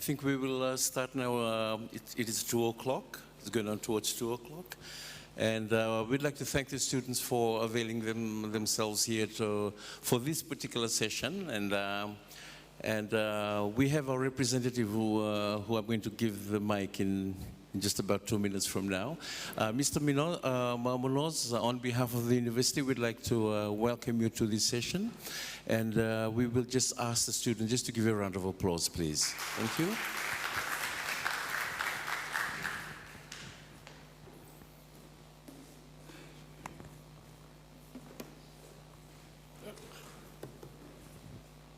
I think we will start now. It is 2 o'clock. It's going on towards 2 o'clock. And we'd like to thank the students for availing themselves here for this particular session. And we have our representative who are going to give the mic in just about 2 minutes from now. Mr. Munoz, on behalf of the university, we'd like to welcome you to this session. And we will just ask the students just to give you a round of applause, please. Thank you.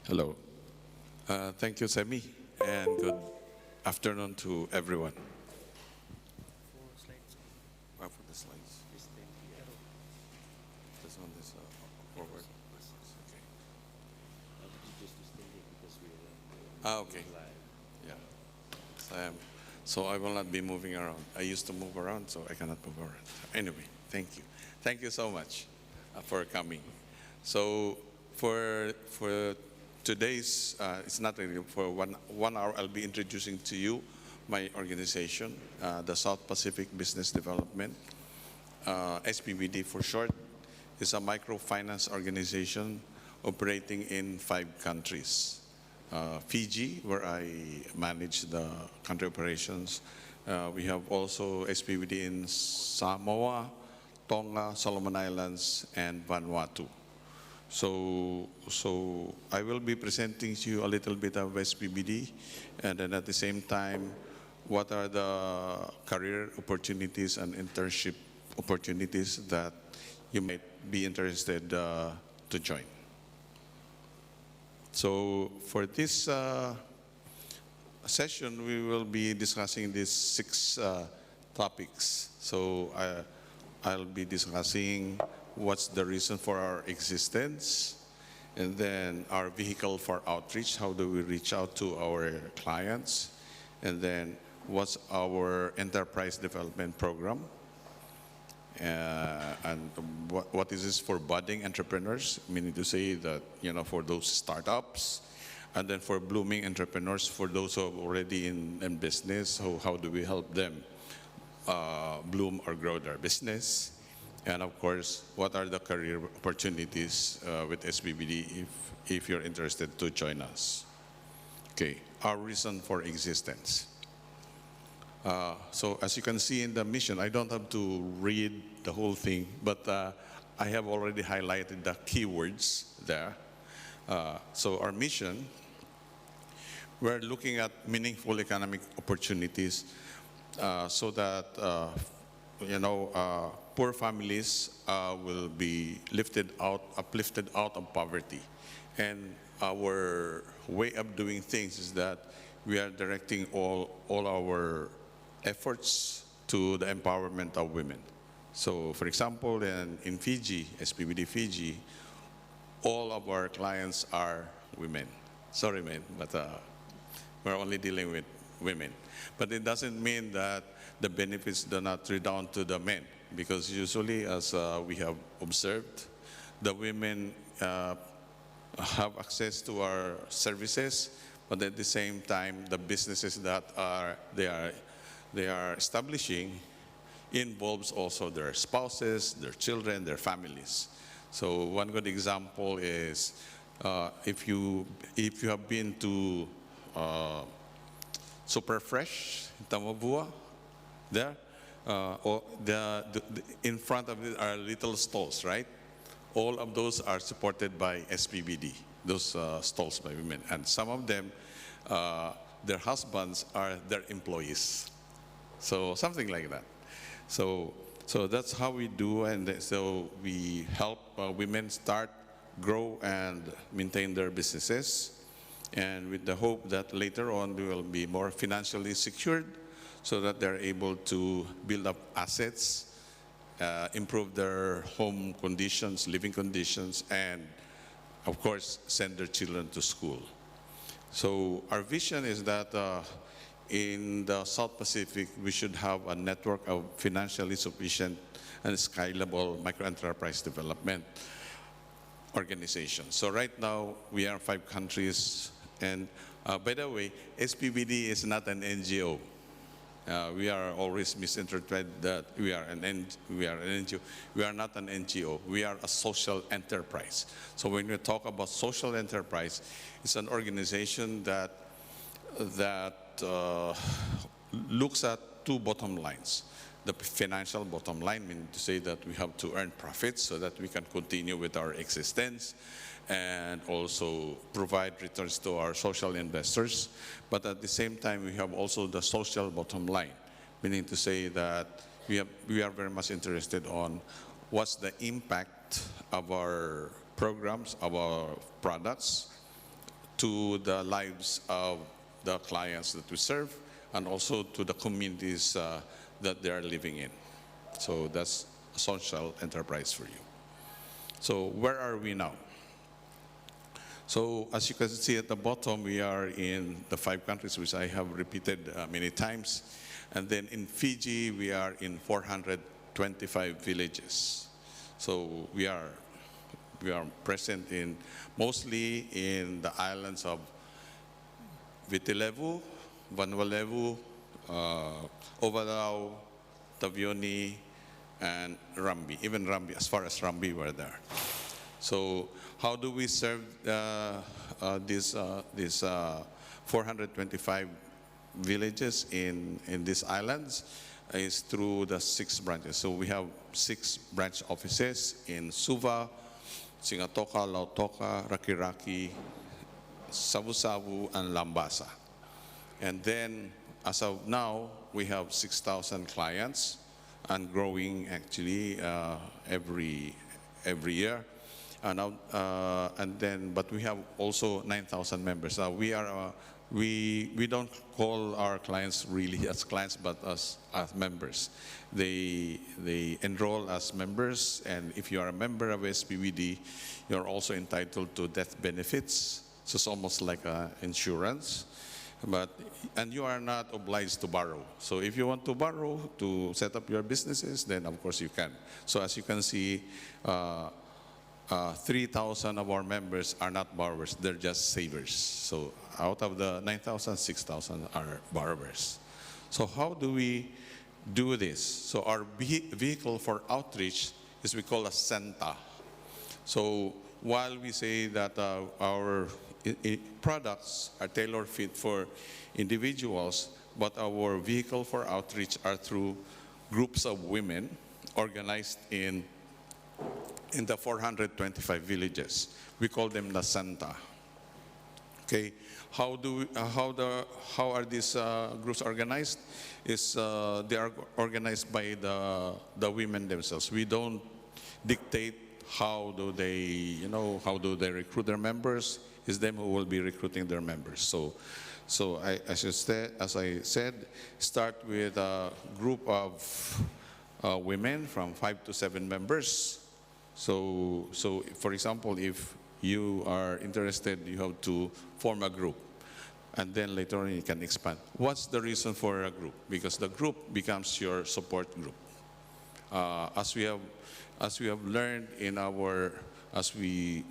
Hello. Thank you, Semi, and good afternoon to everyone. For the slides. This one is forward. Okay. Okay. Yeah. So I will not be moving around. I used to move around, so I cannot move around. Anyway, thank you. Thank you so much for coming. So for today's, it's not really for one hour, I'll be introducing to you my organization, the South Pacific Business Development, SPBD for short, is a microfinance organization operating in 5 countries. Fiji, where I manage the country operations. We have also SPBD in Samoa, Tonga, Solomon Islands, and Vanuatu. So I will be presenting to you a little bit of SPBD, and then at the same time, what are the career opportunities and internship opportunities that you might be interested to join. So for this session, we will be discussing these 6 topics. So I'll be discussing what's the reason for our existence, and then our vehicle for outreach, how do we reach out to our clients, and then what's our enterprise development program, and what is this for budding entrepreneurs, meaning to say that, you know, for those startups, and then for blooming entrepreneurs, for those who are already in business, so how do we help them bloom or grow their business. And of course, what are the career opportunities with SPBD if you're interested to join us. Okay, our reason for existence. So as you can see in the mission, I don't have to read the whole thing, but I have already highlighted the keywords there. So our mission, we're looking at meaningful economic opportunities so that poor families will be uplifted out of poverty. And our way of doing things is that we are directing all our efforts to the empowerment of women. So for example, in Fiji, SPBD Fiji, all of our clients are women. Sorry, men, but we're only dealing with women. But it doesn't mean that the benefits do not redound to the men, because usually, as we have observed, the women have access to our services, but at the same time, the businesses that they are establishing involves also their spouses, their children, their families. So one good example is if you have been to Super Fresh in Tamabua, there, in front of it are little stalls, right? All of those are supported by SPBD, those stalls by women. And some of them, their husbands are their employees. So something like that. So that's how we do, and so we help women start, grow, and maintain their businesses. And with the hope that later on they will be more financially secured, so that they're able to build up assets, improve their home conditions, living conditions, and of course, send their children to school. So our vision is that in the South Pacific, we should have a network of financially sufficient and scalable microenterprise development organizations. So right now, we are 5 countries, and By the way, SPBD is not an NGO. We are always misinterpreted that we are an NGO. We are not an NGO. We are a social enterprise. So when we talk about social enterprise, it's an organization that looks at two bottom lines. The financial bottom line, meaning to say that we have to earn profits so that we can continue with our existence and also provide returns to our social investors. But at the same time, we have also the social bottom line, meaning to say that we are very much interested on what's the impact of our programs, of our products to the lives of the clients that we serve and also to the communities that they are living in. So that's a social enterprise for you. So where are we now? So as you can see at the bottom, we are in the 5 countries, which I have repeated many times. And then in Fiji, we are in 425 villages. So we are present in mostly in the islands of Vitilevu, Vanuatu, Ovalau, Tavioni, and Rambi. Even Rambi, as far as Rambi, we're there. So how do we serve these 425 villages in these islands? Is through the 6 branches. So we have 6 branch offices in Suva, Singatoka, Lautoka, Rakiraki, Savu-Savu, and Lambasa. And then, as of now, we have 6,000 clients and growing actually every year. But we have also 9,000 members. We don't call our clients really as clients, but as members. They enroll as members, and if you are a member of SPVD, you're also entitled to death benefits. So it's almost like insurance. And you are not obliged to borrow. So if you want to borrow to set up your businesses, then of course you can. So as you can see, 3,000 of our members are not borrowers, they're just savers. So out of the 9,000, 6,000 are borrowers. So how do we do this? So our vehicle for outreach is we call a SENTA. So while we say that our products are tailor-fit for individuals, but our vehicle for outreach are through groups of women organized in the 425 villages. We call them the Santa. Okay, how are these groups organized? They are organized by the women themselves. We don't dictate how do they recruit their members. It's them who will be recruiting their members. So as I said, start with a group of women from 5 to 7 members. So for example, if you are interested, you have to form a group. And then later on you can expand. What's the reason for a group? Because the group becomes your support group. As we have learned as we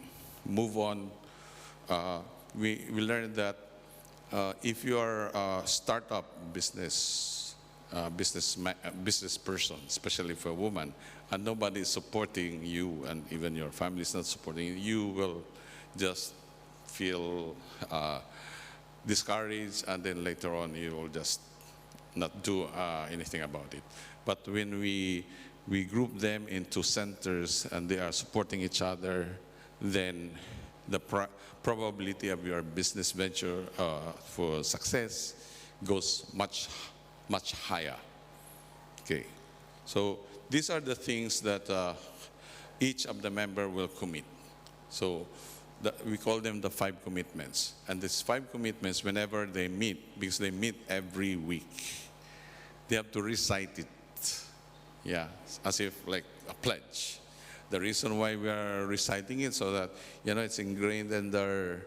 move on, we learned that if you are a startup business person, especially for a woman, and nobody is supporting you, and even your family is not supporting you, you will just feel discouraged, and then later on you will just not do anything about it. But when we group them into centers and they are supporting each other, then the probability of your business venture for success goes much higher. Okay, so these are the things that each of the member will commit. So we call them the 5 commitments. And these 5 commitments, whenever they meet, because they meet every week, they have to recite it. Yeah, as if like a pledge. The reason why we are reciting it, so that it's ingrained in their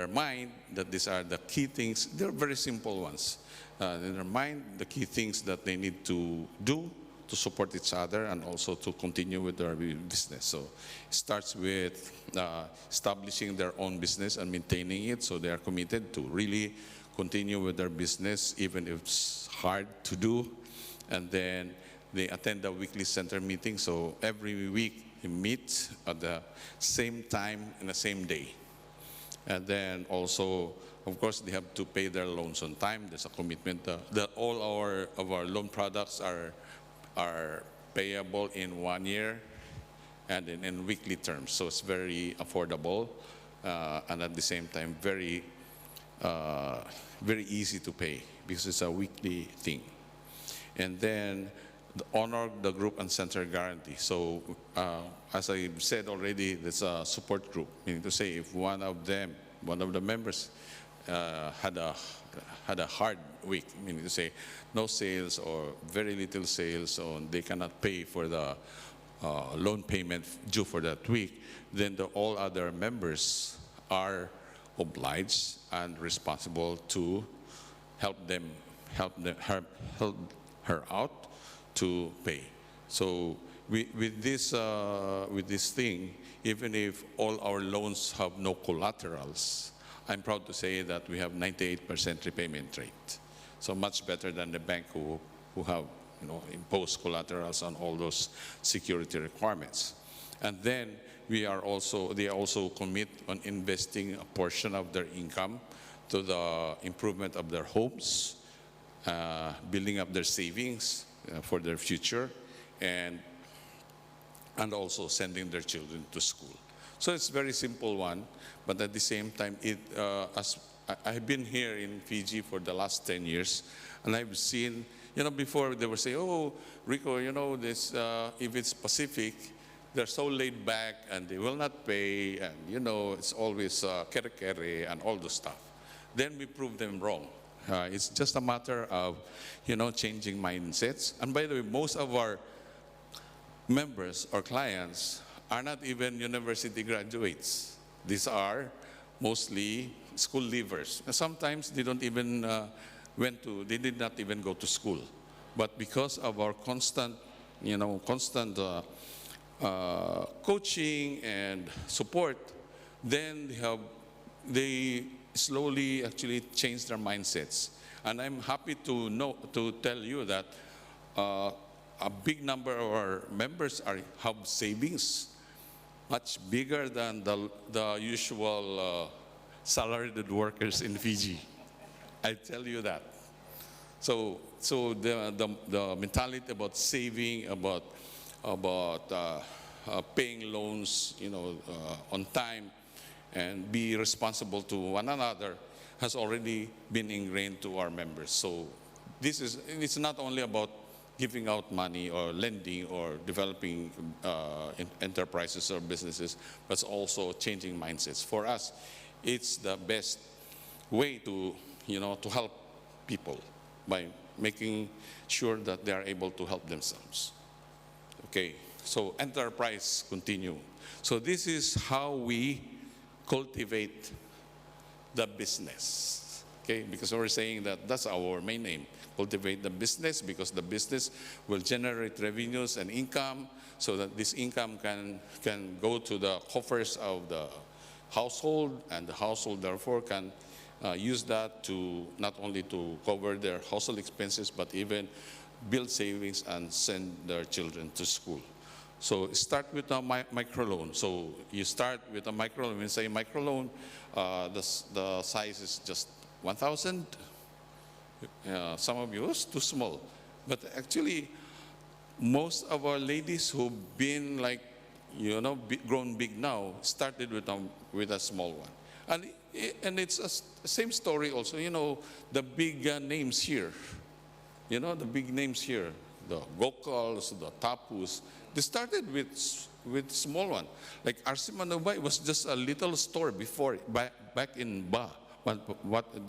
mind that these are the key things. They're very simple ones. In their mind, the key things that they need to do to support each other and also to continue with their business. So it starts with establishing their own business and maintaining it, so they are committed to really continue with their business even if it's hard to do. And then they attend the weekly center meeting, so every week you meet at the same time in the same day. And then also, of course, they have to pay their loans on time. There's a commitment that all of our loan products are payable in 1 year and in weekly terms. So it's very affordable and at the same time very easy to pay because it's a weekly thing. And then honor the group and center guarantee. So as I said already, there's a support group, meaning to say if one of the members had a hard week, meaning to say no sales or very little sales, or they cannot pay for the loan payment due for that week, then all other members are obliged and responsible to help her out to pay. So with this thing, even if all our loans have no collaterals, I'm proud to say that we have 98% repayment rate. So much better than the bank who have imposed collaterals on all those security requirements. And then they also commit on investing a portion of their income to the improvement of their homes, building up their savings for their future, and also sending their children to school. So it's a very simple one, but at the same time, I've been here in Fiji for the last 10 years, and I've seen, before they were saying, oh, Rico, this, if it's Pacific, they're so laid back and they will not pay, and it's always kere-kere and all those stuff. Then we prove them wrong. It's just a matter of, changing mindsets. And by the way, most of our members or clients are not even university graduates. These are mostly school leavers. And sometimes they don't even they did not even go to school. But because of our constant coaching and support, then they slowly actually change their mindsets. And I'm happy to tell you that a big number of our members have savings much bigger than the usual salaried workers in Fiji. I tell you that. So the mentality about saving, about paying loans, on time, and be responsible to one another has already been ingrained to our members. So it's not only about giving out money or lending or developing enterprises or businesses, but it's also changing mindsets. For us, it's the best way to help people by making sure that they are able to help themselves. Okay, so enterprise continue. So this is how we cultivate the business. Okay, because we're saying that that's our main aim. Cultivate the business, because the business will generate revenues and income, so that this income can go to the coffers of the household, and the household therefore can use that to not only to cover their household expenses, but even build savings and send their children to school. So start with a microloan. So you start with a microloan. When you say microloan, the size is just 1,000. Some of you, it's too small. But actually, most of our ladies who've been grown big now started with a small one. And it's a same story also. The big names here. The big names here, the Gokals, the Tapus, they started with small one. Like RC Manubay was just a little store before, back in Ba.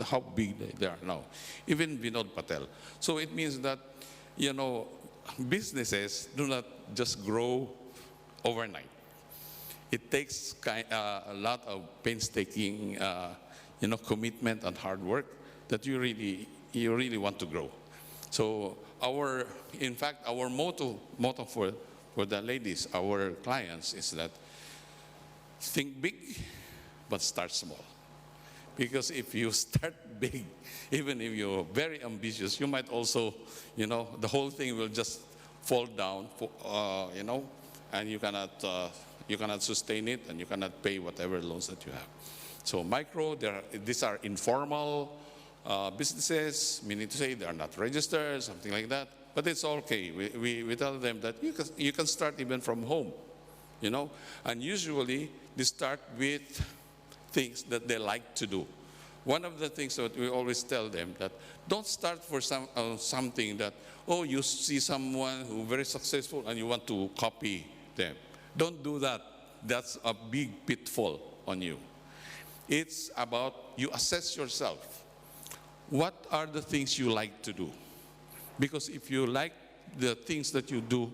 How big they are now. Even Vinod Patel. So it means that, businesses do not just grow overnight. It takes a lot of painstaking, commitment and hard work that you really want to grow. So in fact, our motto for the ladies, our clients, is that think big, but start small. Because if you start big, even if you're very ambitious, you might also, the whole thing will just fall down, and you cannot sustain it, and you cannot pay whatever loans that you have. So micro, these are informal businesses, meaning to say they are not registered, something like that. But it's okay. We tell them that you can start even from home, And usually they start with things that they like to do. One of the things that we always tell them that don't start for something that, you see someone who very successful and you want to copy them. Don't do that. That's a big pitfall on you. It's about you assess yourself. What are the things you like to do? Because if you like the things that you do,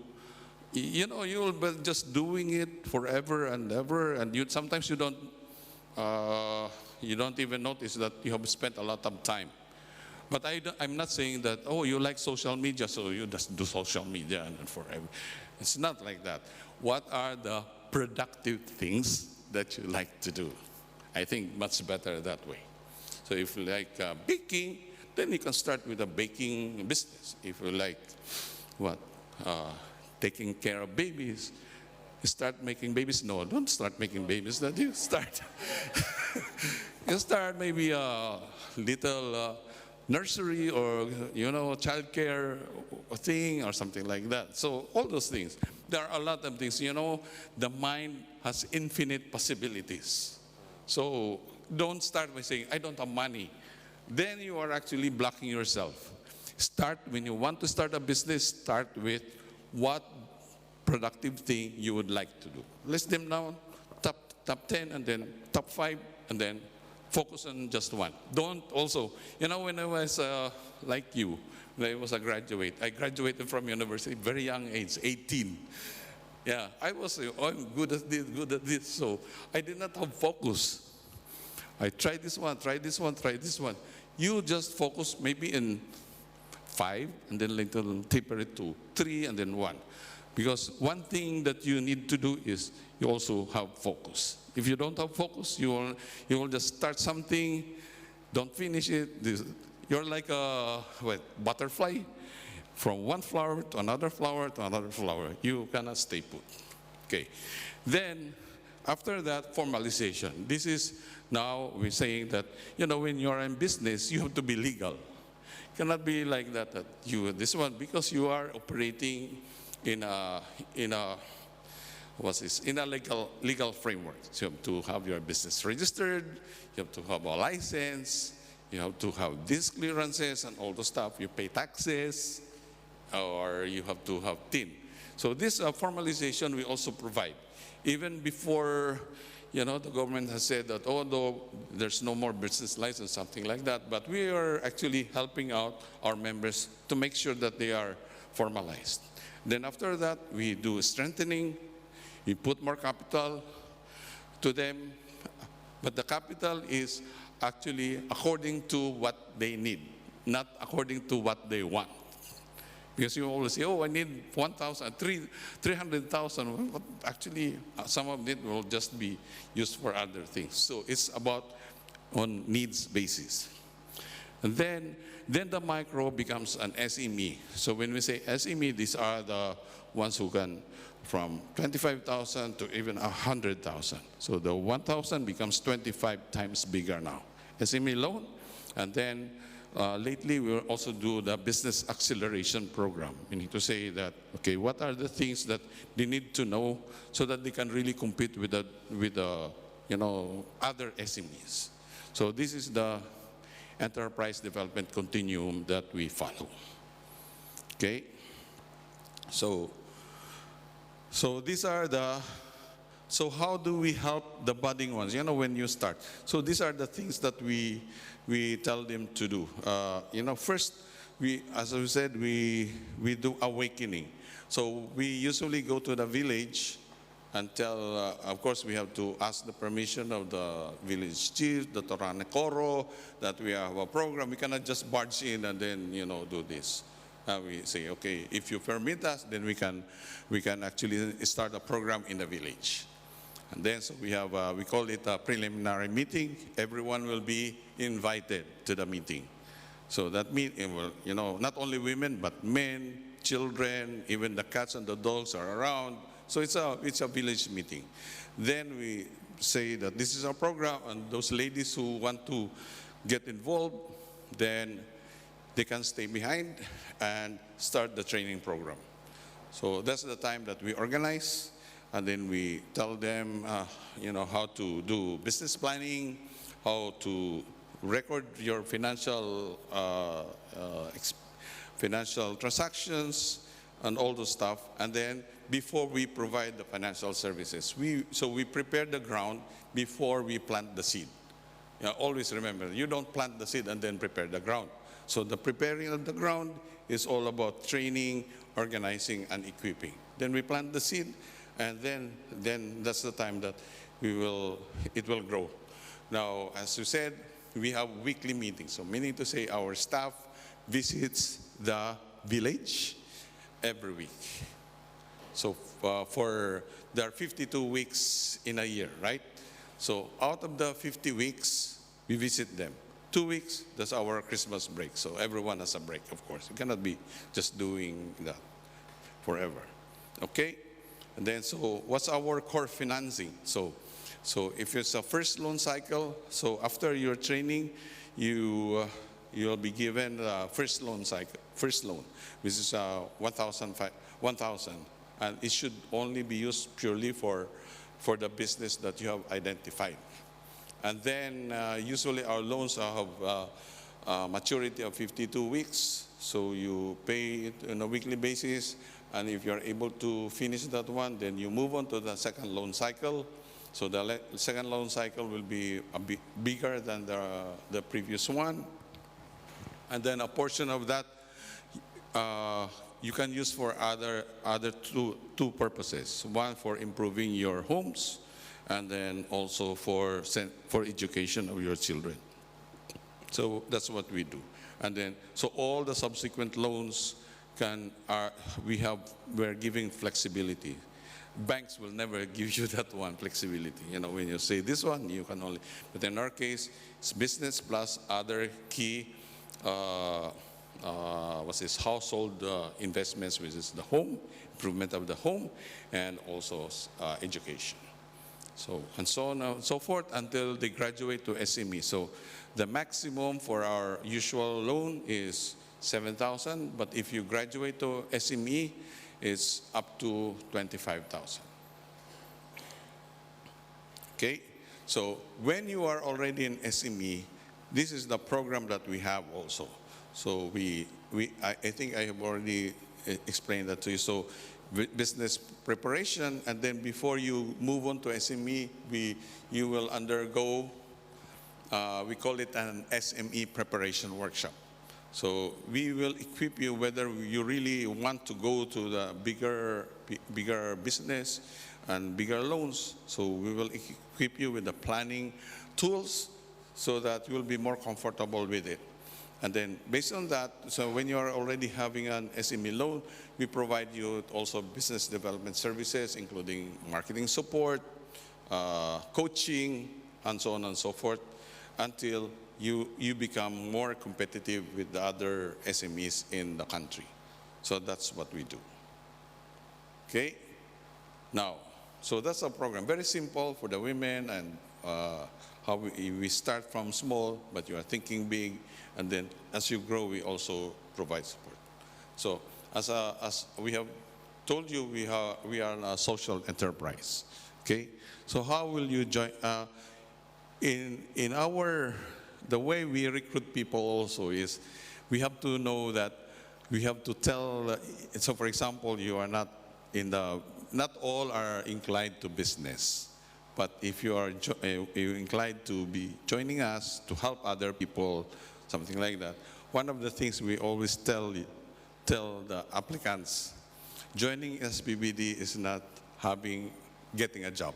you'll be just doing it forever and ever, and sometimes you don't even notice that you have spent a lot of time. But I'm not saying that, you like social media, so you just do social media and forever. It's not like that. What are the productive things that you like to do? I think much better that way. So if you like baking, then you can start with a baking business. If you like taking care of babies, you start making babies. No, don't start making babies. That you start. You start maybe a little nursery or childcare thing or something like that. So all those things. There are a lot of things. The mind has infinite possibilities. So don't start by saying, I don't have money. Then you are actually blocking yourself. When you want to start a business, start with what productive thing you would like to do. List them down, top 10, and then top 5, and then focus on just one. Don't also, when I was like you, when I was a graduate, I graduated from university very young age, 18. Yeah, I was, I'm good at this, so I did not have focus. I tried this one, tried this one. You just focus maybe in 5, and then later taper it to 3, and then 1. Because one thing that you need to do is you also have focus. If you don't have focus, you will just start something, don't finish it. You're like a butterfly, from one flower to another flower to another flower. You cannot stay put. Okay. Then after that, formalization. This is now we're saying that when you're in business, you have to be legal. Cannot be like that this one, because you are operating in a legal framework. So you have to have your business registered, you have to have a license, you have to have these clearances and all the stuff. You pay taxes, or you have to have TIN. So this formalization we also provide. Even before, the government has said that, although there's no more business license, something like that, but we are actually helping out our members to make sure that they are formalized. Then after that, we do strengthening. We put more capital to them, but the capital is actually according to what they need, not according to what they want. Because you always say, I need 300,000. But actually, some of it will just be used for other things. So it's about on needs basis. And then the micro becomes an SME. So when we say SME, these are the ones who can from 25,000 to even 100,000. So the 1,000 becomes 25 times bigger now. SME loan, and then lately we will also do the business acceleration program. We need to say that, okay, what are the things that they need to know so that they can really compete with the other SMEs. So this is the enterprise development continuum that we follow. Okay, so these are so how do we help the budding ones? When you start. So these are the things that we tell them to do. First, as we said, we do awakening. So we usually go to the village and tell, of course, we have to ask the permission of the village chief, the Toranekoro, that we have a program. We cannot just barge in and then, do this. We say, okay, if you permit us, then we can actually start a program in the village. And then so we have, we call it a preliminary meeting. Everyone will be invited to the meeting. So that meeting will, you know, not only women, but men, children, even the cats and the dogs are around. So it's a village meeting. Then we say that this is our program, and those ladies who want to get involved, then they can stay behind and start the training program. So that's the time that we organize, and then we tell them, you know, how to do business planning, how to record your financial financial transactions, and all those stuff. And then before we provide the financial services, so we prepare the ground before we plant the seed. You know, always remember, you don't plant the seed and then prepare the ground. So the preparing of the ground is all about training, organizing, and equipping. Then we plant the seed, and then that's the time that it will grow. Now, as you said, we have weekly meetings. So meaning to say our staff visits the village every week. So there are 52 weeks in a year, right? So out of the 50 weeks, we visit them. 2 weeks, that's our Christmas break. So everyone has a break, of course. You cannot be just doing that forever. Okay? And then, so what's our core financing? So if it's a first loan cycle, so after your training, you'll be given the first loan cycle, first loan, which is 1,000, and it should only be used purely for the business that you have identified. And then usually our loans have a maturity of 52 weeks, so you pay it on a weekly basis, and if you're able to finish that one, then you move on to the second loan cycle. So the second loan cycle will be a bit bigger than the previous one. And then a portion of that you can use for other two purposes. One for improving your homes, and then also for education of your children. So that's what we do. And then, so all the subsequent loans we're giving flexibility. Banks will never give you that one flexibility. You know, when you say this one, you can only, but in our case, it's business plus other key, household investments, which is the home, improvement of the home, and also education. So, and so on and so forth until they graduate to SME. So the maximum for our usual loan is 7,000, but if you graduate to SME, it's up to 25,000. Okay? So when you are already in SME, this is the program that we have also. So I think I have already explained that to you. So business preparation, and then before you move on to SME, you will undergo, we call it an SME preparation workshop. So we will equip you whether you really want to go to the bigger business and bigger loans. So we will equip you with the planning tools so that you will be more comfortable with it. And then based on that, so when you are already having an SME loan, we provide you also business development services, including marketing support, coaching, and so on and so forth, until you become more competitive with the other SMEs in the country. So that's what we do. Okay? Now, so that's our program. Very simple for the women, and how we start from small, but you are thinking big, and then as you grow, we also provide support. So as we have told you, we are a social enterprise. Okay? So how will you join? The way we recruit people also is we have to know that we have to tell, so for example, you are not all are inclined to business. But if you are inclined to be joining us to help other people, something like that, one of the things we always tell the applicants, joining SPBD is not getting a job.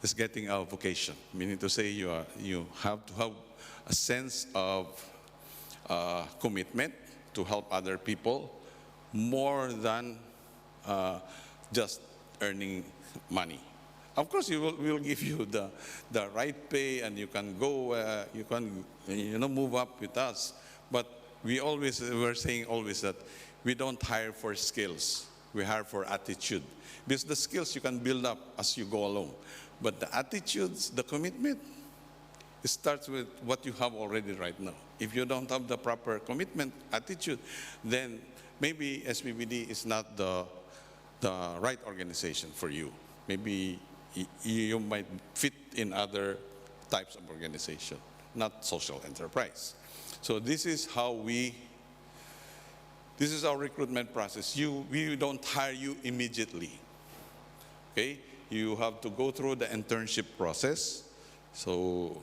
It's getting a vocation, meaning to say you have to have a sense of commitment to help other people more than just earning money. Of course, we will give you the right pay, and you can go, you can move up with us. But we're saying always that we don't hire for skills, we hire for attitude. Because the skills you can build up as you go along. But the attitudes, the commitment, it starts with what you have already right now. If you don't have the proper commitment, attitude, then maybe SPBD is not the right organization for you. Maybe you might fit in other types of organization, not social enterprise. So this is our recruitment process. We don't hire you immediately. Okay? You have to go through the internship process. So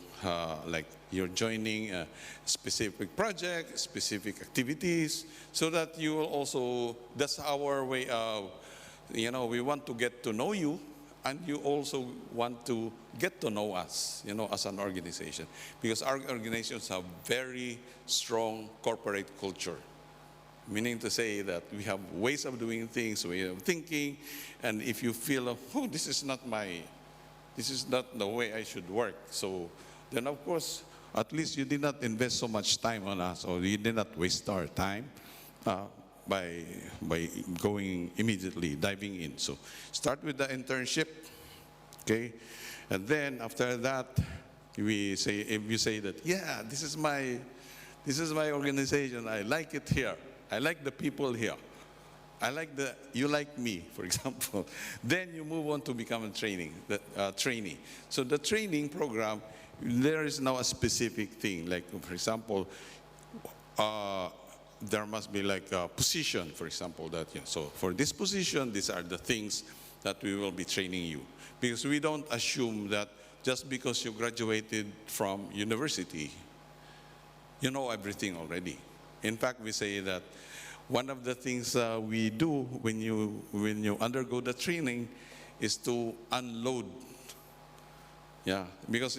like you're joining a specific project, specific activities, so that you will also, that's our way of, we want to get to know you, and you also want to get to know us, as an organization. Because our organizations have very strong corporate culture. Meaning to say that we have ways of doing things, way of thinking, and if you feel, oh, this is not the way I should work, so then of course, at least you did not invest so much time on us, or you did not waste our time by going immediately, diving in. So start with the internship, okay? And then after that, if you say that, yeah, this is my organization, I like it here. I like the people here. You like me, for example. Then you move on to become a trainee. So the training program, there is now a specific thing. Like, for example, there must be like a position, for example, that, so for this position, these are the things that we will be training you. Because we don't assume that just because you graduated from university, you know everything already. In fact, we say that one of the things we do when you undergo the training is to unload. Yeah, because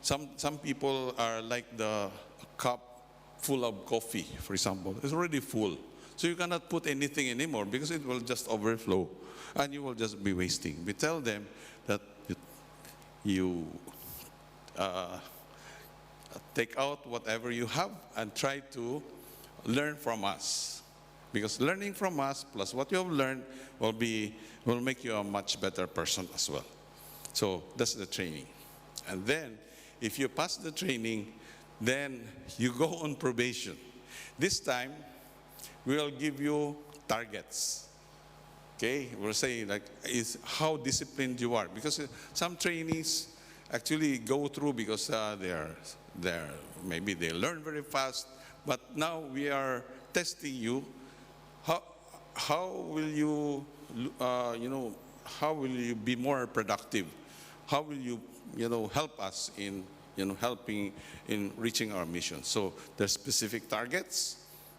some people are like the cup full of coffee, for example. It's already full, so you cannot put anything anymore because it will just overflow, and you will just be wasting. We tell them that you take out whatever you have and try to learn from us. Because learning from us plus what you have learned will make you a much better person as well. So that's the training. And then if you pass the training, then you go on probation. This time, we'll give you targets. Okay, we'll say like is how disciplined you are, because some trainees actually go through because maybe they learn very fast. But now we are testing you. How will you how will you be more productive? How will you help us in helping in reaching our mission? So there's specific targets,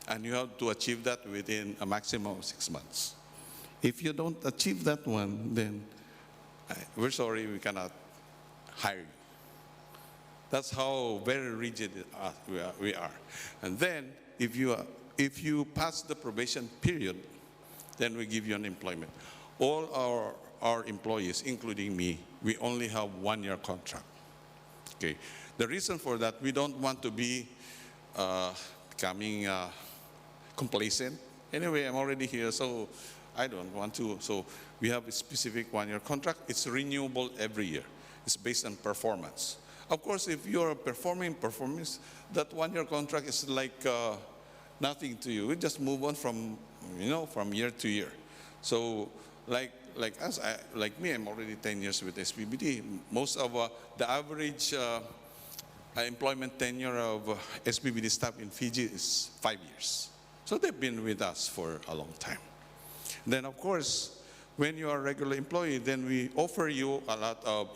and you have to achieve that within a maximum of 6 months. If you don't achieve that one, then we're sorry, we cannot hire you. That's how very rigid we are. And then if you pass the probation period, then we give you an employment. All our employees, including me, we only have 1-year contract. Okay. The reason for that, we don't want to be becoming complacent. Anyway, I'm already here, so I don't want to. So we have a specific 1-year contract. It's renewable every year. It's based on performance. Of course, if you're performing performance, that 1-year contract is like nothing to you. We just move on from year to year. So like us, like me, I'm already 10 years with SPBD. Most of the average employment tenure of SPBD staff in Fiji is 5 years. So they've been with us for a long time. Then of course, when you are a regular employee, then we offer you a lot of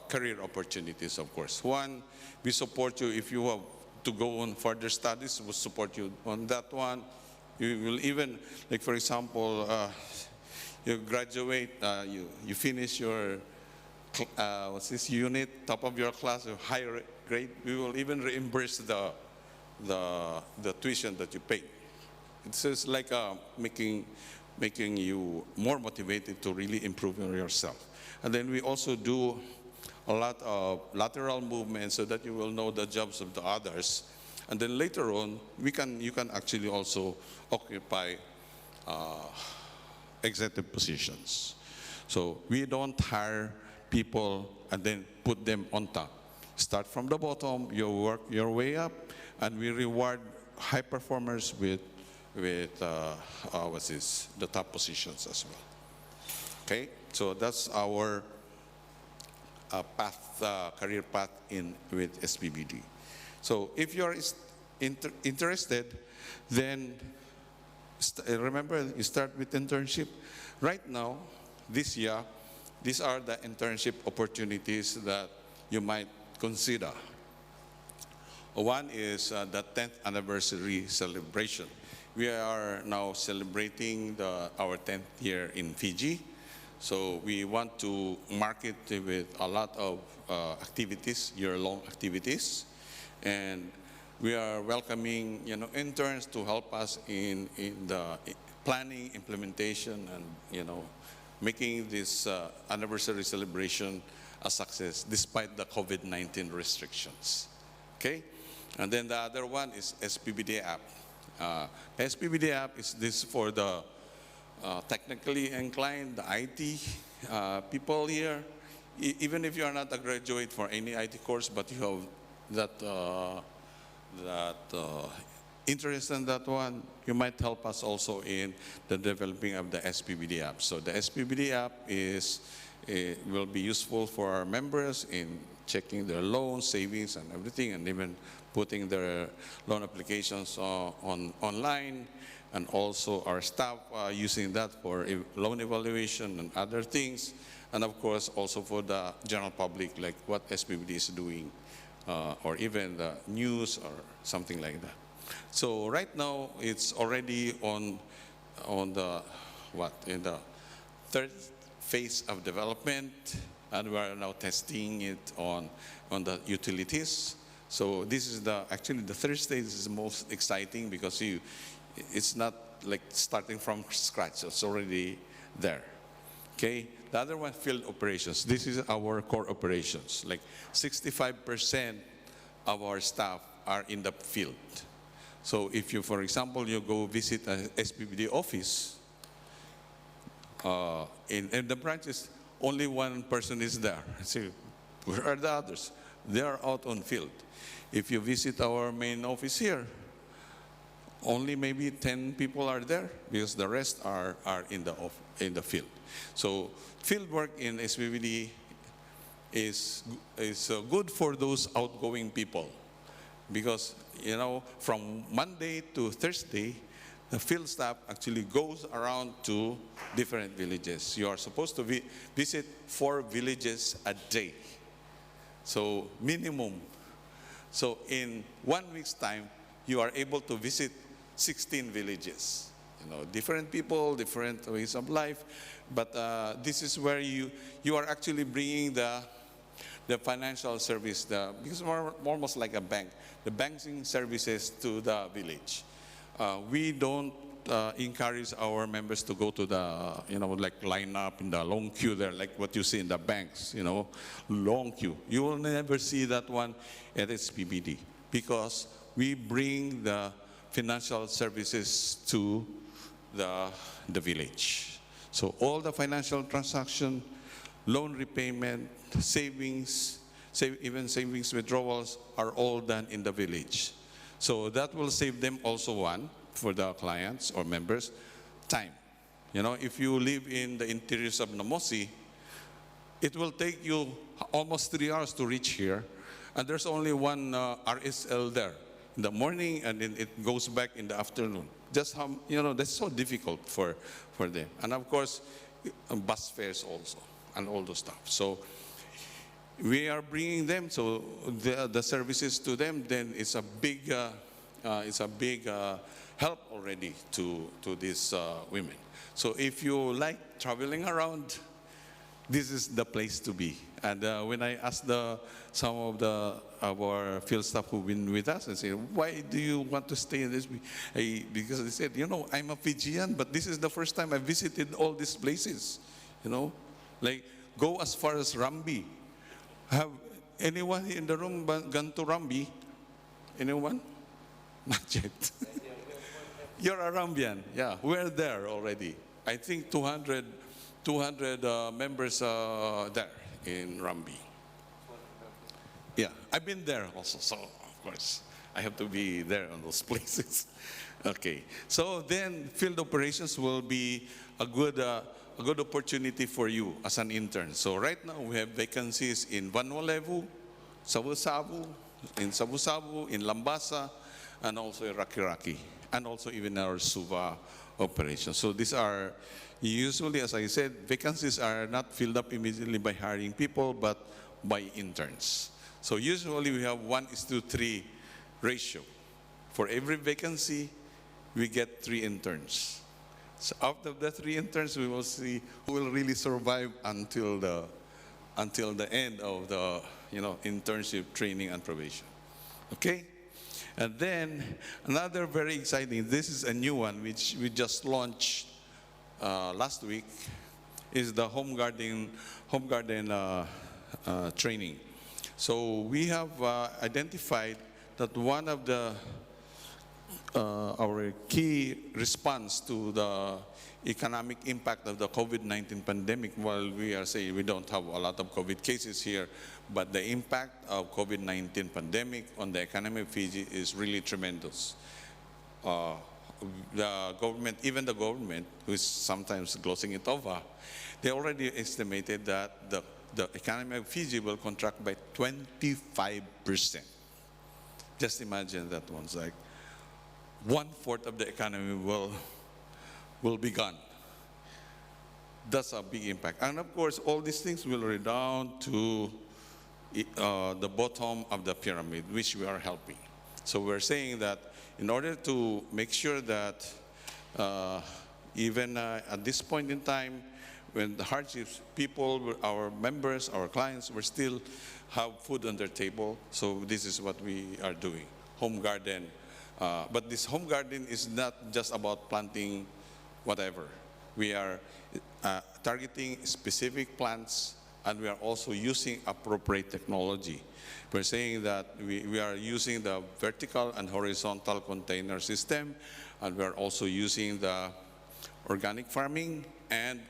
career opportunities, of course. One, we support you if you have to go on further studies, we'll support you on that one. You will even, like for example, you graduate, you finish your unit, top of your class, or higher grade, we will even reimburse the tuition that you paid. It's just like making you more motivated to really improve yourself. And then we also do a lot of lateral movements so that you will know the jobs of the others. And then later on, you can actually also occupy executive positions. So we don't hire people and then put them on top. Start from the bottom, you work your way up, and we reward high performers with what's this, the top positions as well. Okay, so that's our career path with SPBD. So if you're interested, then remember, you start with internship. Right now, this year, these are the internship opportunities that you might consider. One is the 10th anniversary celebration. We are now celebrating our 10th year in Fiji. So we want to mark it with a lot of activities, year-long activities. And we are welcoming, interns to help us in the planning, implementation, and, making this anniversary celebration a success despite the COVID-19 restrictions. Okay? And then the other one is SPBD app. SPBD app is this for the technically inclined, the IT people here. Even if you are not a graduate for any IT course, but you have that interest in that one, you might help us also in the developing of the SPBD app. So the SPBD app will be useful for our members in checking their loans, savings, and everything, and even putting their loan applications online, and also our staff using that for loan evaluation and other things, and of course also for the general public, like what SPBD is doing, or even the news or something like that. So right now it's already in the third phase of development, and we are now testing it on the utilities. So this is actually the third stage is the most exciting because it's not like starting from scratch, it's already there. Okay, the other one, field operations. This is our core operations. Like 65% of our staff are in the field. So if you, for example, you go visit an SPBD office, in the branches, only one person is there. So where are the others? They are out on field. If you visit our main office here, only maybe 10 people are there because the rest are in the field. So field work in SPBD is good for those outgoing people because, from Monday to Thursday, the field staff actually goes around to different villages. You are supposed to visit 4 villages a day. So minimum. So in 1 week's time, you are able to visit 16 villages. Different people, different ways of life. But this is where you are actually bringing the financial service, because we're almost like a bank, the banking services to the village. We don't encourage our members to go to the, like line up in the long queue there, like what you see in the banks, long queue. You will never see that one at SPBD because we bring the financial services to the village. So all the financial transaction, loan repayment, savings, even savings withdrawals are all done in the village. So that will save them also one, for the clients or members, time. If you live in the interiors of Namosi, it will take you almost 3 hours to reach here, and there's only one RSL there in the morning, and then it goes back in the afternoon. Just how, that's so difficult for them. And of course, bus fares also, and all those stuff. So we are bringing them, so the services to them, then it's a big help already to these women. So if you like traveling around, this is the place to be. And when I asked some of our field staff who've been with us, I said, why do you want to stay in this? Because they said, I'm a Fijian, but this is the first time I visited all these places, like go as far as Rambi. Have anyone in the room gone to Rambi? Anyone? Not yet. You're a Rambian. Yeah, we're there already. I think 200 members there in Rambi. Yeah, I've been there also, so of course I have to be there on those places. Okay, so then field operations will be a good opportunity for you as an intern. So right now we have vacancies in Vanuatu, Savu-Savu, in Lambasa, and also in Raki-Raki, and also even our Suva operation. So these are usually, as I said, vacancies are not filled up immediately by hiring people, but by interns. So usually we have 1:3 ratio. For every vacancy, we get 3 interns. So out of the 3 interns, we will see who will really survive until the end of the internship training and probation. Okay? And then another very exciting, this is a new one which we just launched last week, is the home garden training. So we have identified that one of our key response to the economic impact of the COVID-19 pandemic, while we are saying we don't have a lot of COVID cases here, but the impact of COVID-19 pandemic on the economy of Fiji is really tremendous. The government, even the government, who is sometimes glossing it over, they already estimated that the economy of Fiji will contract by 25%. Just imagine that one's like 1/4 of the economy will be gone. That's a big impact. And of course, all these things will redound to the bottom of the pyramid, which we are helping. So we're saying that in order to make sure that even at this point in time, when the hardships, people, our members, our clients, will still have food on their table. So this is what we are doing, home garden. But this home garden is not just about planting whatever. We are targeting specific plants, and we are also using appropriate technology. We're saying that we are using the vertical and horizontal container system, and we are also using the organic farming and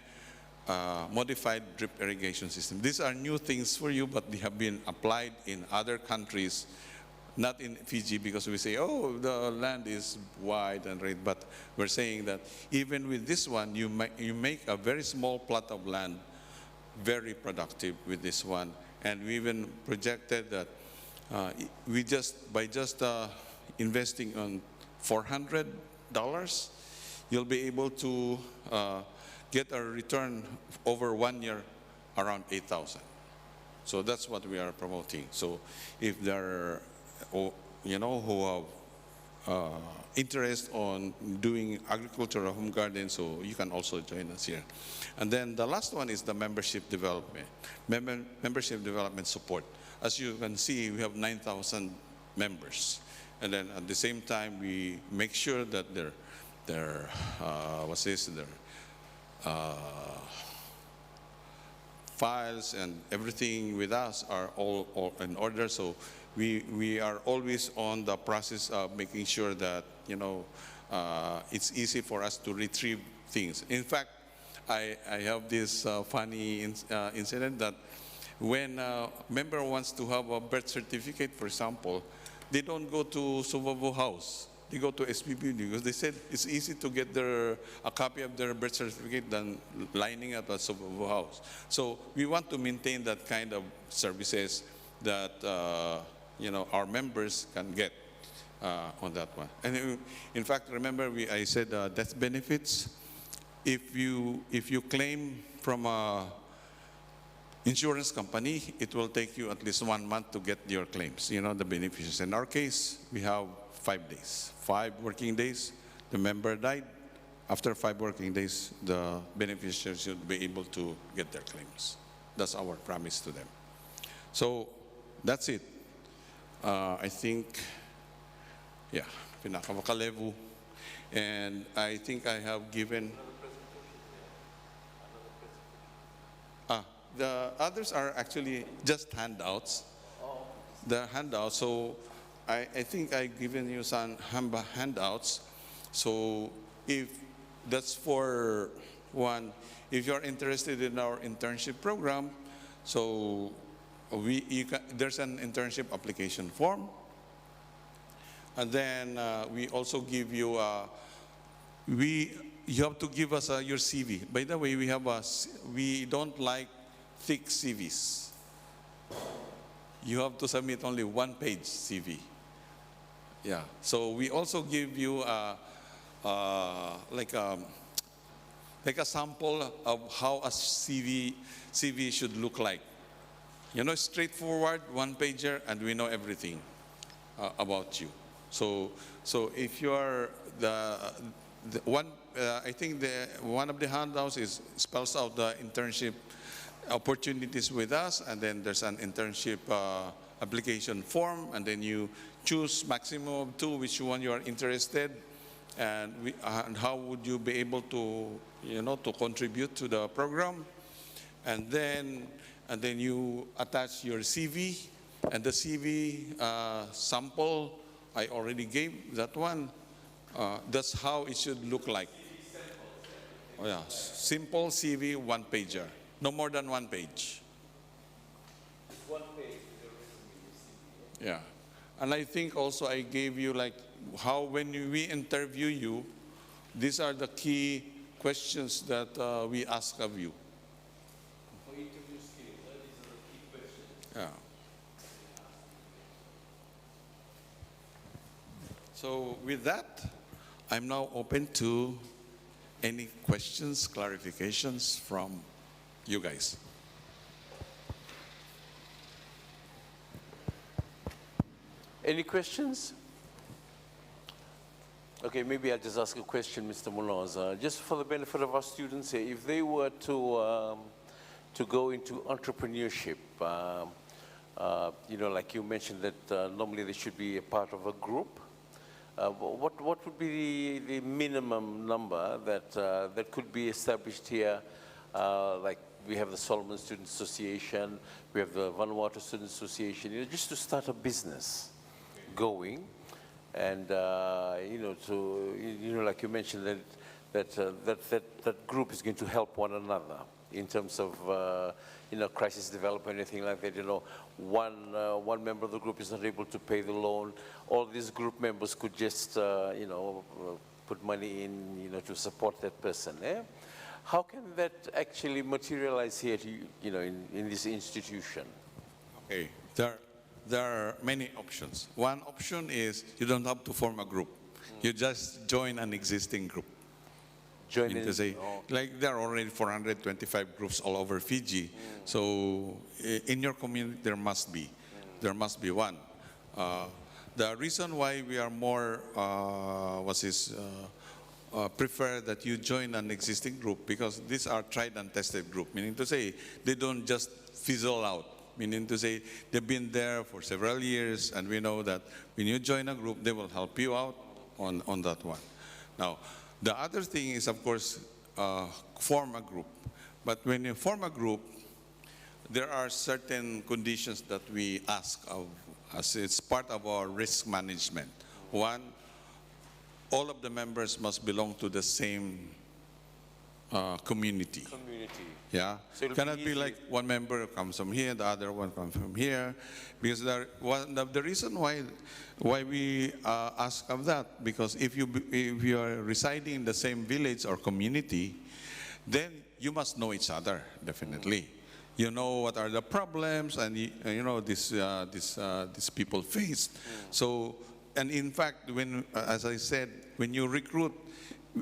modified drip irrigation system. These are new things for you, but they have been applied in other countries, not in Fiji, because we say, oh, the land is wide and right, but we're saying that even with this one, you make a very small plot of land very productive with this one. And we even projected that by just investing on $400, you'll be able to get a return over 1 year around 8,000. So that's what we are promoting. So if there are, who have interest on doing agricultural home garden, so you can also join us here. And then the last one is the membership development, membership development support. As you can see, we have 9,000 members. And then at the same time, we make sure that their files and everything with us are all in order. So we are always on the process of making sure that it's easy for us to retrieve things. In fact, I have this funny incident that when a member wants to have a birth certificate, for example, they don't go to Suvavu House. They go to SPB because they said it's easy to get a copy of their birth certificate than lining up at Suvavu House. So we want to maintain that kind of services that our members can get on that one. And in fact, remember I said death benefits. If you claim from a insurance company, it will take you at least 1 month to get your claims, the beneficiaries. In our case, we have 5 days, 5 working days. The member died. After 5 working days, the beneficiaries should be able to get their claims. That's our promise to them. So that's it. I think, yeah, pinakamakalevu. And I think I have given. The others are actually just handouts. The handouts. So I think I've given you some handouts. So if that's for one, if you're interested in our internship program, so there's an internship application form. And then we also give you, you have to give us your CV. By the way, we don't like thick CVs. You have to submit only one-page CV. Yeah. So we also give you like a sample of how a CV should look like. You know, straightforward, one-pager, and we know everything about you. So if you are the one, I think one of the handouts spells out the internship opportunities with us, and then there's an internship application form, and then you choose maximum of 2, which one you are interested, and how would you be able to, to contribute to the program, and then you attach your CV, and the CV sample I already gave that one. That's how it should look like. Oh yeah, simple CV, one-pager. No more than one page. It's one page. Yeah. And I think also I gave you like how when we interview you, these are the key questions that we ask of you. For interview skills, these are the key questions. Yeah. So with that, I'm now open to any questions, clarifications from you guys. Any questions? Okay, maybe I'll just ask a question, Mr. Munoz. Just for the benefit of our students here, if they were to go into entrepreneurship, like you mentioned that normally they should be a part of a group. What would be the minimum number that could be established here? Like we have the Solomon Student Association, we have the Vanuatu Student Association, just to start a business going, and like you mentioned that group is going to help one another in terms of crisis development, anything like that. One member of the group is not able to pay the loan. All these group members could just put money in to support that person. How can that actually materialize here in this institution? Okay, there are many options. One option is you don't have to form a group. You just join an existing group. Like there are already 425 groups all over Fiji. So in your community there must be one. The reason why we are more prefer that you join an existing group, because these are tried and tested group, meaning to say they don't just fizzle out. Meaning to say they've been there for several years, and we know that when you join a group, they will help you out on that one. Now, the other thing is, of course, form a group. But when you form a group, there are certain conditions that we ask of, as it's part of our risk management. One, all of the members must belong to the same community. Yeah, so it cannot be like one member comes from here, the other one comes from here, because the reason why we ask of that, because if you are residing in the same village or community, then you must know each other definitely. You know what are the problems, and these people faced. So, and in fact, as I said, when you recruit,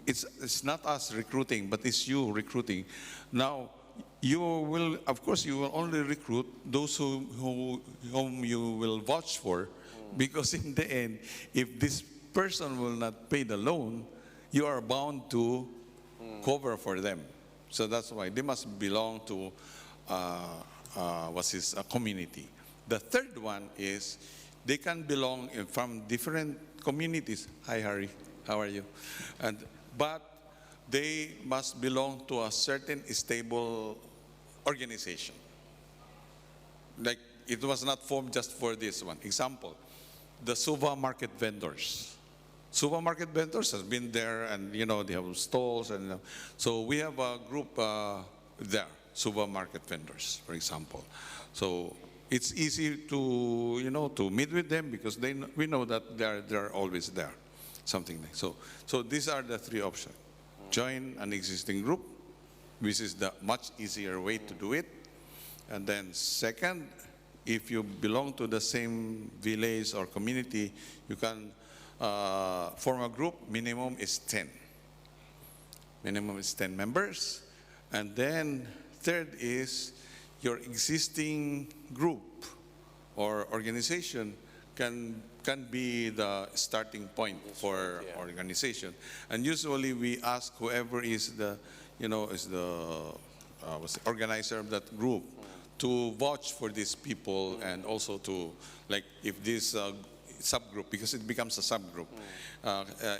it's not us recruiting, but it's you recruiting. Now, you will only recruit those whom you will vouch for, because in the end, if this person will not pay the loan, you are bound to cover for them. So that's why they must belong to community. The third one is they can belong from different communities. Hi, Harry. How are you? But they must belong to a certain stable organization. Like, it was not formed just for this one. Example, the Suva market vendors. Suva market vendors has been there, and they have stalls, and so we have a group there, Suva market vendors, for example. So it's easy to to meet with them because we know that they're always there, something like so. So these are the three options: join an existing group, which is the much easier way to do it, and then second, if you belong to the same village or community, you can form a group. Minimum is 10. Minimum is 10 members. And then third is your existing group or organization can be the starting point for organization. And usually we ask whoever is the organizer of that group to vouch for these people, and also to, like, if this subgroup, because it becomes a subgroup,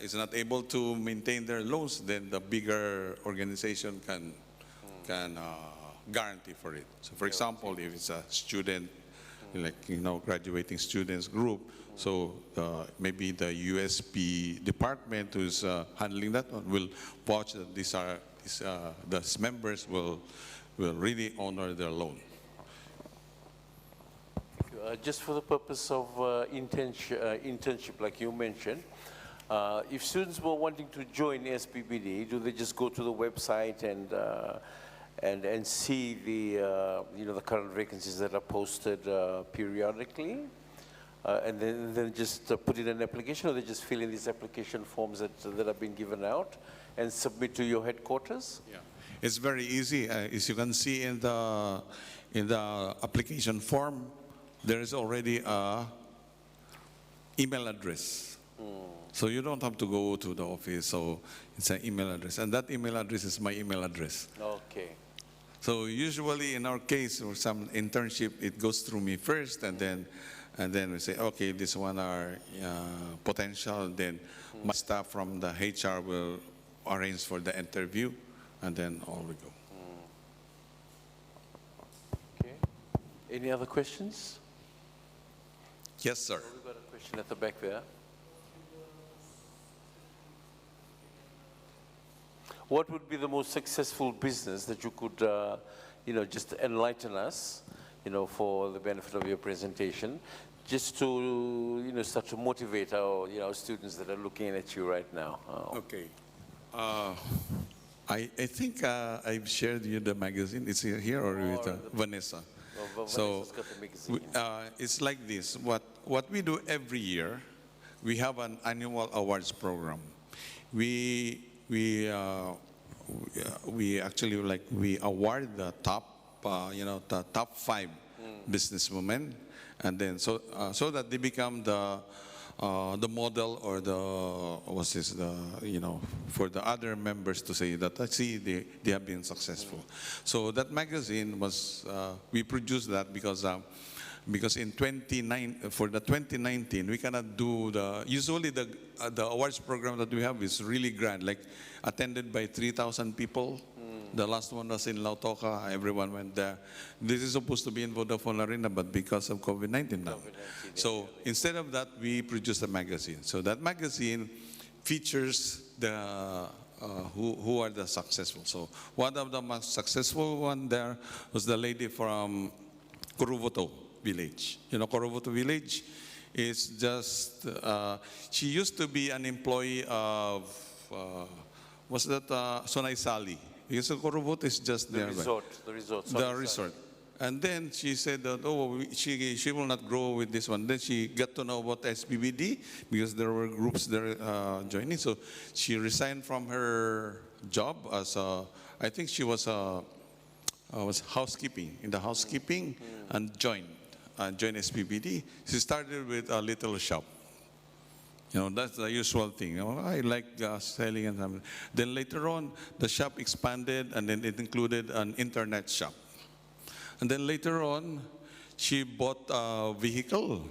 is not able to maintain their loans, then the bigger organization can guarantee for it. So for example, if it's a student, like graduating students group, so maybe the USP department who's handling that one will vouch that the members will really honor their loan. Just for the purpose of internship, like you mentioned, if students were wanting to join SPBD, do they just go to the website and see the current vacancies that are posted periodically, and then just put in an application, or they just fill in these application forms that have been given out and submit to your headquarters? Yeah, it's very easy. As you can see in the application form, there is already a email address. So you don't have to go to the office. So it's an email address, and that email address is my email address. Okay. So usually in our case, for some internship, it goes through me first, and then we say, okay, this one are potential. Then my staff from the HR will arrange for the interview, and then all we go. Okay. Any other questions? Yes, sir. We've got a question at the back there. What would be the most successful business that you could, just enlighten us, for the benefit of your presentation, just to, start to motivate our, students that are looking at you right now? Okay. I think I've shared you the magazine. It's here or with Vanessa. So Vanessa's got the magazine. it's like this. What we do every year, we have an annual awards program. We actually we award the top the top 5 businesswomen, and then so that they become the model, or for the other members to say that see they have been successful. So that magazine was we produced that because in for the 2019 we cannot do usually the awards program that we have is really grand, like attended by 3,000 people. The last one was in Lautoka. Everyone went there. This is supposed to be in Vodafone Arena, but because of COVID-19 now. So instead of that, we produced a magazine. So that magazine features who are the successful. So one of the most successful one there was the lady from Kuruvoto village. Kuruvoto village is just, she used to be an employee of, Sonay Sali. Because Kuruvoto is just the resort. The resort. And then she said that, she will not grow with this one. Then she got to know about SPBD because there were groups there joining. So she resigned from her job as I think she was housekeeping, in the housekeeping, and joined SPBD. She started with a little shop. That's the usual thing. I like selling and something. Then later on, the shop expanded, and then it included an internet shop. And then later on, she bought a vehicle.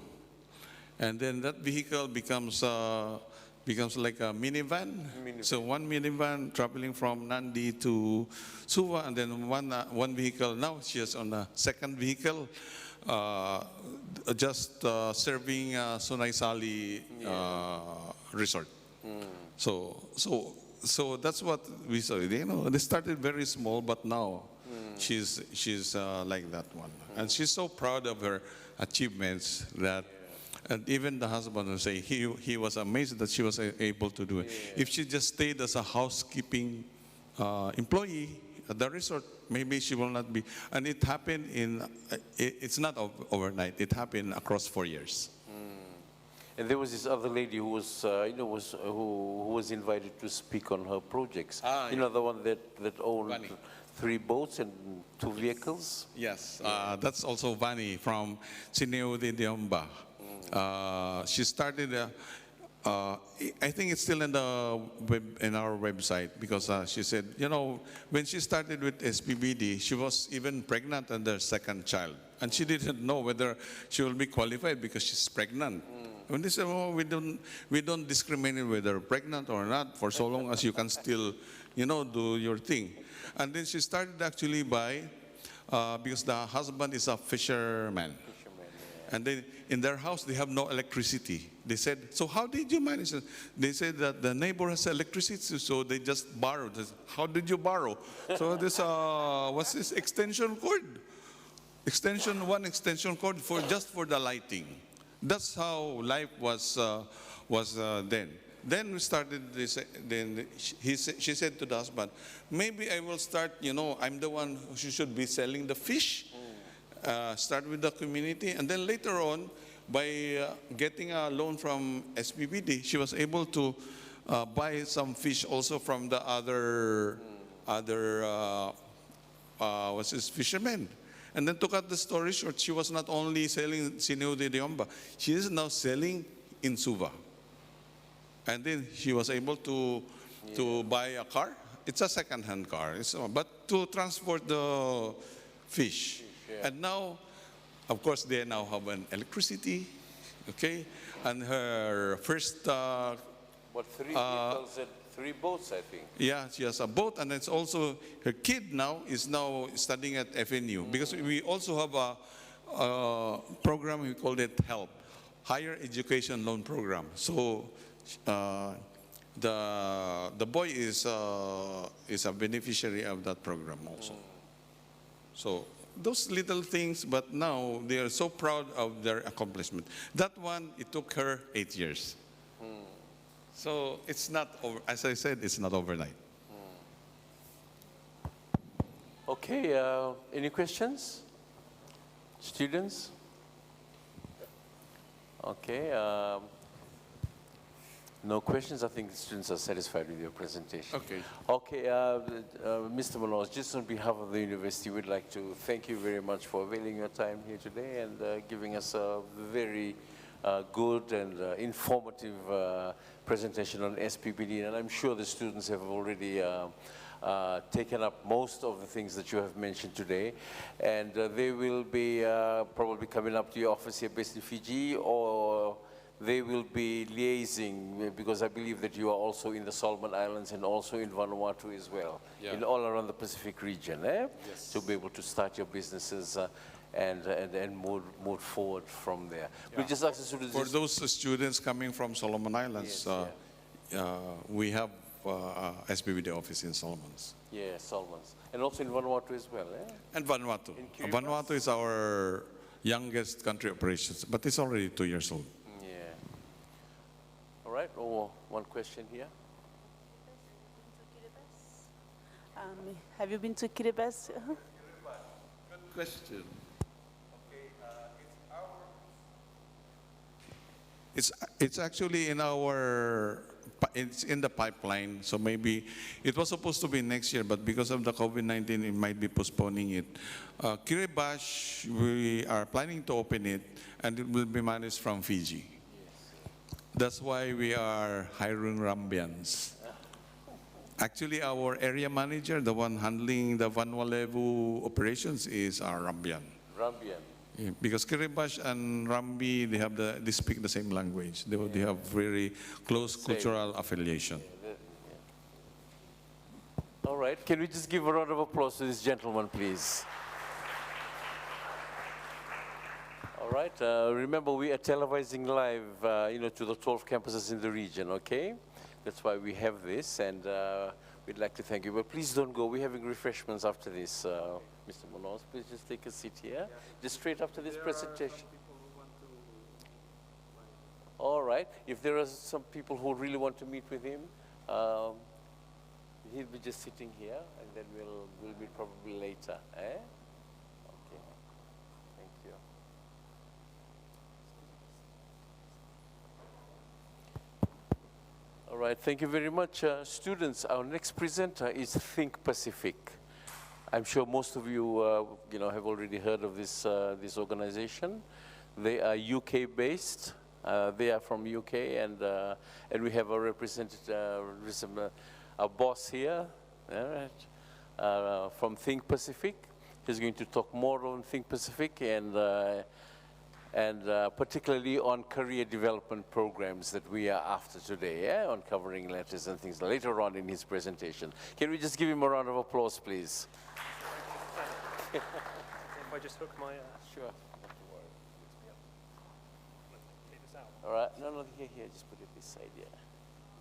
And then that vehicle becomes like a minivan. So one minivan traveling from Nandi to Suva, and then one vehicle. Now she is on a second vehicle, just serving Sunay Sali resort. So that's what we saw. You know, they started very small, but now she's like that one, and she's so proud of her achievements that. And even the husband will say he was amazed that she was able to do it. If she just stayed as a housekeeping employee at the resort, maybe she will not be. And it happened it's not overnight. It happened across 4 years. And there was this other lady who was, who was invited to speak on her projects. The one that owned Vani. 3 boats and 2 vehicles. Yes, that's also Vani from Sineo de Diomba. She started, I think it's still in our website, because she said, when she started with SPBD, she was even pregnant on their second child. And she didn't know whether she will be qualified because she's pregnant. When they said, we don't discriminate whether pregnant or not, for so long as you can still, do your thing. And then she started actually because the husband is a fisherman. And then in their house, they have no electricity. They said, so how did you manage it? They said that the neighbor has electricity, so they just borrowed. They said, how did you borrow? So this, what's this extension cord? One extension cord just for the lighting. That's how life was then. Then we started this, then she said to the husband, maybe I will start, I'm the one who should be selling the fish. Start with the community, and then later on, by getting a loan from SPBD, she was able to buy some fish also from the other fishermen. And then to cut the story short, she was not only selling Sineo de Diomba, she is now selling in Suva. And then she was able to buy a car. It's a second-hand car, but to transport the fish. And now, of course, they now have an electricity, okay? And her first... 3 vehicles and 3 boats, I think. Yeah, she has a boat, and it's also, her kid is now studying at FNU, because we also have a program, we call it HELP, Higher Education Loan Program. So the boy is a beneficiary of that program also. So those little things, but now they are so proud of their accomplishment. That one, it took her 8 years. So it's not, as I said, it's not overnight. Okay, any questions? Students? Okay, no questions. I think the students are satisfied with your presentation. Okay. Okay, Mr. Maloz, just on behalf of the university, we'd like to thank you very much for availing your time here today and giving us a very good and informative presentation on SPBD. And I'm sure the students have already taken up most of the things that you have mentioned today. And they will be probably coming up to your office here based in Fiji, or they will be liaising, because I believe that you are also in the Solomon Islands and also in Vanuatu as well, in all around the Pacific region, Yes. to be able to start your businesses and move forward from there. We just ask the students. For those students coming from Solomon Islands, we have SPBD office in Solomons. Yeah, Solomons. And also in Vanuatu as well, And Vanuatu. Vanuatu is our youngest country operations, but it's already 2 years old. Yeah. All right, one question here. Have you been to Kiribati? Good question. It's actually it's in the pipeline, so maybe it was supposed to be next year, but because of the COVID-19, it might be postponing it. Kiribati, we are planning to open it, and it will be managed from Fiji. That's why we are hiring Rambians. Actually, our area manager, the one handling the Vanuatu operations, is Rambian. Rambian. Yeah, because Kiribati and Rambi, they speak the same language. They have very close cultural affiliation. All right, can we just give a round of applause to this gentleman, please? All right, remember we are televising live, to the 12 campuses in the region, okay? That's why we have this, and we'd like to thank you. But please don't go. We're having refreshments after this. Mr. Munoz, please just take a seat here. Just straight after this presentation. All right. If there are some people who really want to meet with him, he'll be just sitting here, and then we'll meet probably later. Eh? Okay. Thank you. All right, thank you very much. Students, our next presenter is Think Pacific. I'm sure most of you, have already heard of this organization. They are UK-based. They are from UK, and we have a representative, a boss here, all right, from Think Pacific. He's going to talk more on Think Pacific and particularly on career development programs that we are after today, on covering letters and things later on in his presentation. Can we just give him a round of applause, please? If I just hook my... Sure. Take this out. All right, no, here, just put it this side, yeah.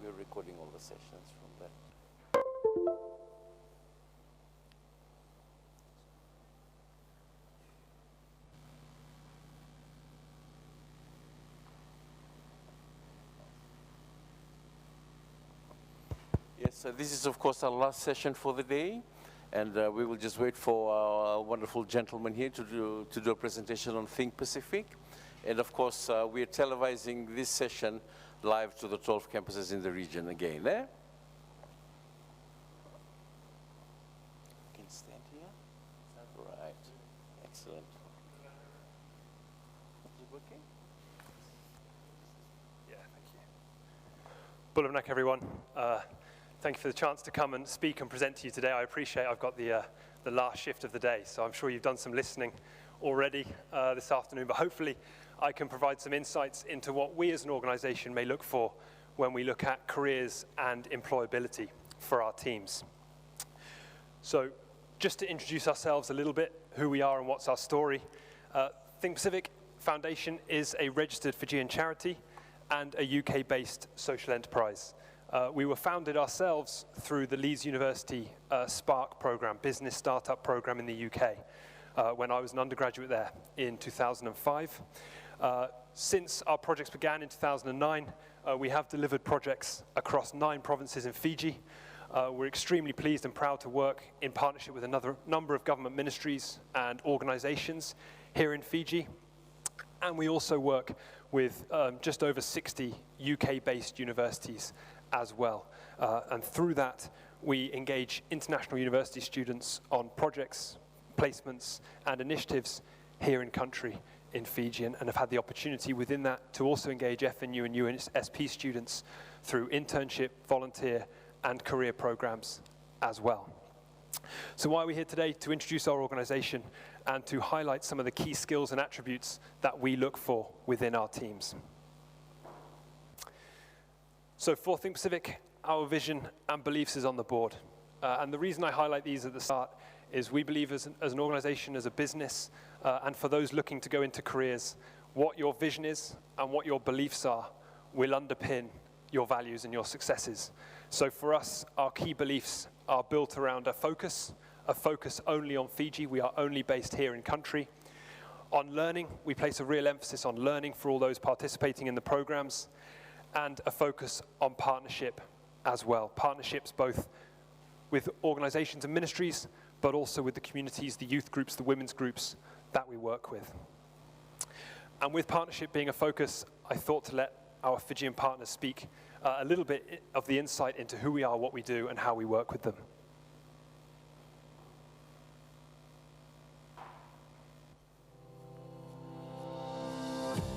We're recording all the sessions from that. Yes, so this is of course our last session for the day, and we will just wait for our wonderful gentleman here to do a presentation on Think Pacific. And of course, we are televising this session live to the 12 campuses in the region again. You can stand here. Right. Excellent. Is it working? Yeah, thank you. Bulamanak, everyone. Thank you for the chance to come and speak and present to you today. I appreciate I've got the last shift of the day, so I'm sure you've done some listening already this afternoon, but hopefully I can provide some insights into what we as an organization may look for when we look at careers and employability for our teams. So just to introduce ourselves a little bit, who we are and what's our story. Think Pacific Foundation is a registered Fijian charity and a UK-based social enterprise. We were founded ourselves through the Leeds University Spark program, business startup program in the UK, when I was an undergraduate there in 2005. Since our projects began in 2009, we have delivered projects across 9 provinces in Fiji. We're extremely pleased and proud to work in partnership with another number of government ministries and organizations here in Fiji. And we also work with just over 60 UK-based universities as well. And through that, we engage international university students on projects, placements, and initiatives here in country in Fiji, and have had the opportunity within that to also engage FNU and USP students through internship, volunteer, and career programs as well. So why are we here today? To introduce our organization and to highlight some of the key skills and attributes that we look for within our teams. So for Think Pacific, our vision and beliefs is on the board. And the reason I highlight these at the start is we believe as an organization, as a business, and for those looking to go into careers, what your vision is and what your beliefs are will underpin your values and your successes. So for us, our key beliefs are built around a focus only on Fiji. We are only based here in country. On learning, we place a real emphasis on learning for all those participating in the programs, and a focus on partnership as well. Partnerships both with organizations and ministries, but also with the communities, the youth groups, the women's groups that we work with. And with partnership being a focus, I thought to let our Fijian partners speak a little bit of the insight into who we are, what we do, and how we work with them.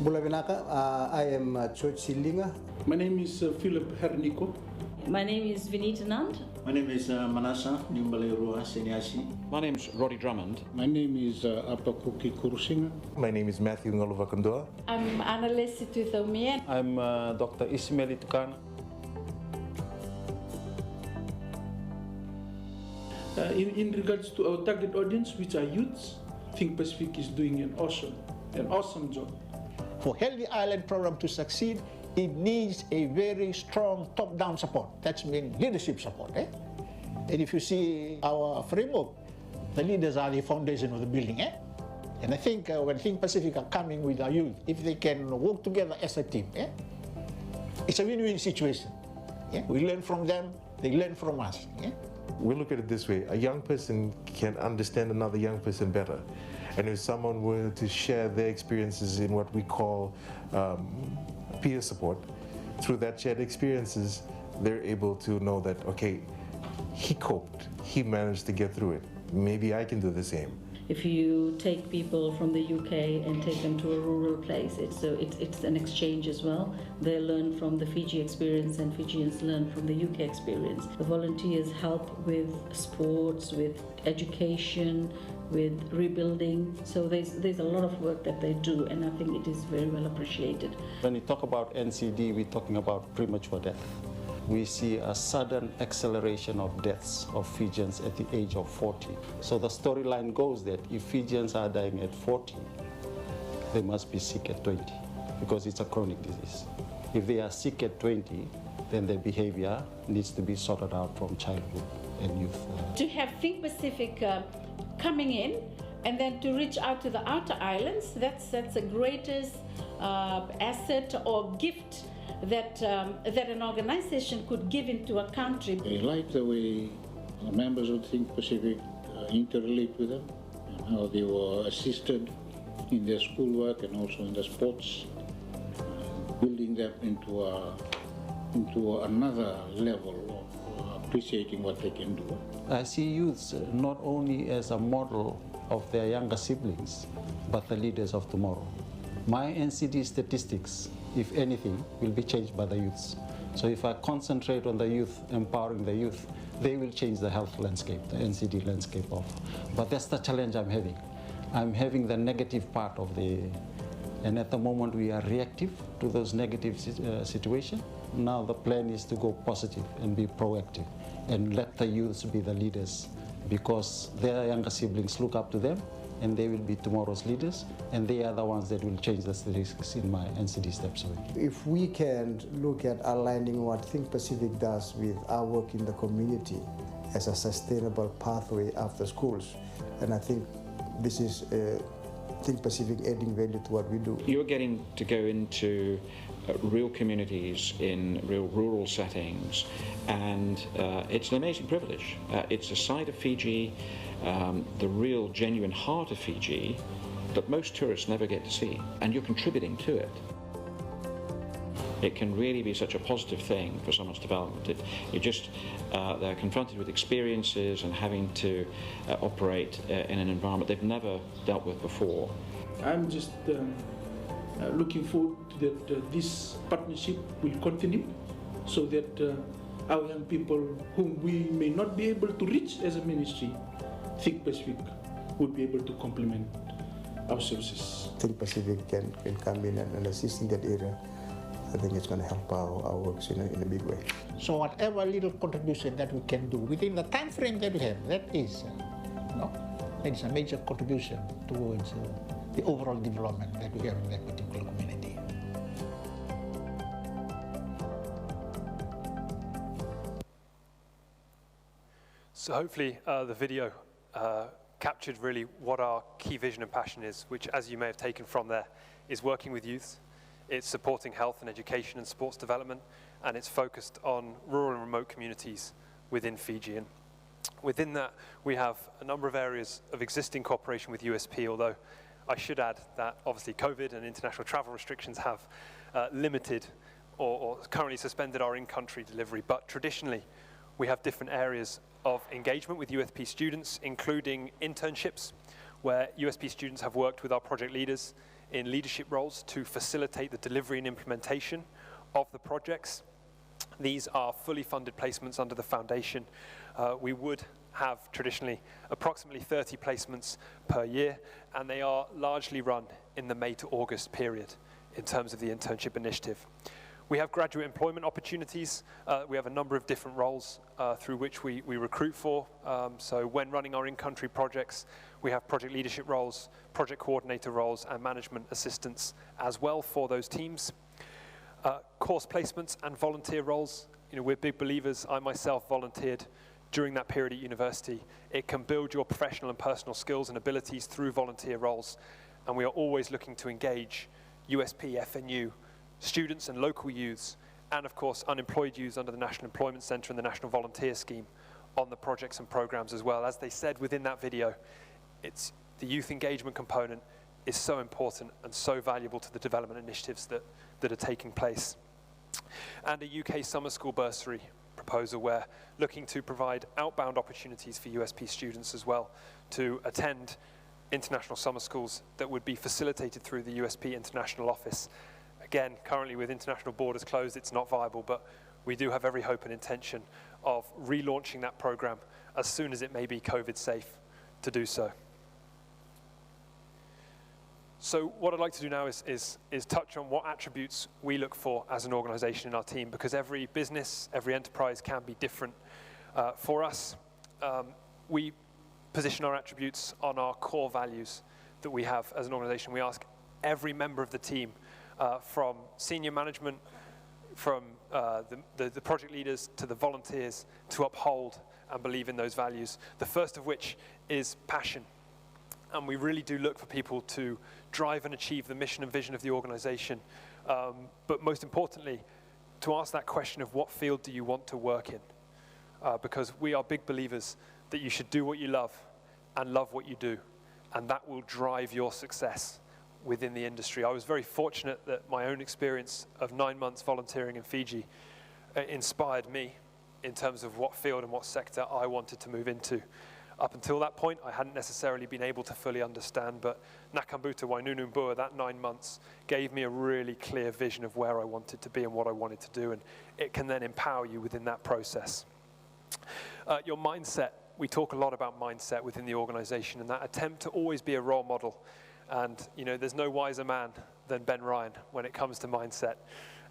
Bulavinaka, I am George Silinga. My name is Philip Hernico. My name is Vinita Nand. My name is Manasa Nimbalerua Senyasi. My name's Roddy Drummond. My name is Apakuki Kurusinga. My name is Matthew Ngoluvakandoa. I'm Annalise Tuthomien. I'm Dr. Ismail Tukana. In regards to our target audience, which are youths, Think Pacific is doing an awesome job. For Healthy Island program to succeed, it needs a very strong top-down support. That's mean leadership support. And if you see our framework, the leaders are the foundation of the building. And I think when Think Pacific are coming with our youth, if they can work together as a team, it's a win-win situation. We learn from them, they learn from us. We look at it this way: a young person can understand another young person better. And if someone were to share their experiences in what we call peer support, through that shared experiences, they're able to know that, okay, he coped, he managed to get through it. Maybe I can do the same. If you take people from the UK and take them to a rural place, it's an exchange as well. They learn from the Fiji experience and Fijians learn from the UK experience. The volunteers help with sports, with education, with rebuilding. So there's a lot of work that they do, and I think it is very well appreciated. When we talk about NCD, we're talking about premature death. We see a sudden acceleration of deaths of Fijians at the age of 40. So the storyline goes that if Fijians are dying at 40, they must be sick at 20, because it's a chronic disease. If they are sick at 20, then their behavior needs to be sorted out from childhood and youth. To have Think Pacific coming in and then to reach out to the outer islands, that's the greatest asset or gift that an organization could give into a country. I like the way members of Think Pacific interrelate with them, and how they were assisted in their schoolwork and also in the sports, building them into another level of appreciating what they can do. I see youths not only as a model of their younger siblings, but the leaders of tomorrow. My NCD statistics, if anything, will be changed by the youths. So if I concentrate on the youth, empowering the youth, they will change the health landscape, the NCD landscape of. But that's the challenge I'm having. I'm having the negative part of and at the moment we are reactive to those negative situations. Now the plan is to go positive and be proactive and let the youths be the leaders, because their younger siblings look up to them, and they will be tomorrow's leaders, and they are the ones that will change the statistics in my NCD steps away. If we can look at aligning what Think Pacific does with our work in the community as a sustainable pathway after schools, and I think this is Think Pacific adding value to what we do. You're getting to go into real communities in real rural settings, and it's an amazing privilege. It's a side of Fiji, the real genuine heart of Fiji, that most tourists never get to see, and you're contributing to it. It can really be such a positive thing for someone's development. They're confronted with experiences and having to operate in an environment they've never dealt with before. I'm just looking forward to that this partnership will continue, so that our young people whom we may not be able to reach as a ministry, Think Pacific would be able to complement our services. Think Pacific can come in and assist in that area. I think it's going to help our works in a big way. So whatever little contribution that we can do within the time frame that we have, that is a major contribution towards the overall development that we have in that particular community. So hopefully the video captured really what our key vision and passion is, which, as you may have taken from there, is working with youth. It's supporting health and education and sports development, and it's focused on rural and remote communities within Fiji. And within that, we have a number of areas of existing cooperation with USP, although I should add that obviously COVID and international travel restrictions have limited or currently suspended our in-country delivery. But traditionally, we have different areas of engagement with USP students, including internships, where USP students have worked with our project leaders in leadership roles to facilitate the delivery and implementation of the projects. These are fully funded placements under the foundation. We would have traditionally approximately 30 placements per year, and they are largely run in the May to August period in terms of the internship initiative. We have graduate employment opportunities. We have a number of different roles through which we recruit for. So when running our in-country projects, we have project leadership roles, project coordinator roles, and management assistants as well for those teams. Course placements and volunteer roles. You know, we're big believers. I myself volunteered during that period at university. It can build your professional and personal skills and abilities through volunteer roles, and we are always looking to engage USP, FNU, students and local youths, and of course unemployed youths under the National Employment Centre and the National Volunteer Scheme on the projects and programs as well. As they said within that video, it's the youth engagement component is so important and so valuable to the development initiatives that are taking place. And a UK summer school bursary proposal where looking to provide outbound opportunities for USP students as well to attend international summer schools that would be facilitated through the USP International Office. Again, currently with international borders closed, it's not viable, but we do have every hope and intention of relaunching that program as soon as it may be COVID safe to do so. So what I'd like to do now is touch on what attributes we look for as an organization in our team, because every business, every enterprise can be different. For us, we position our attributes on our core values that we have as an organization. We ask every member of the team, from senior management, from the project leaders to the volunteers, to uphold and believe in those values. The first of which is passion. And we really do look for people to drive and achieve the mission and vision of the organization. But most importantly, to ask that question of what field do you want to work in? Because we are big believers that you should do what you love and love what you do. And that will drive your success within the industry. I was very fortunate that my own experience of 9 months volunteering in Fiji inspired me in terms of what field and what sector I wanted to move into. Up until that point, I hadn't necessarily been able to fully understand, but Nakambuta Wainunumbua, that 9 months, gave me a really clear vision of where I wanted to be and what I wanted to do, and it can then empower you within that process. Your mindset, we talk a lot about mindset within the organization, and that attempt to always be a role model. And you know, there's no wiser man than Ben Ryan when it comes to mindset.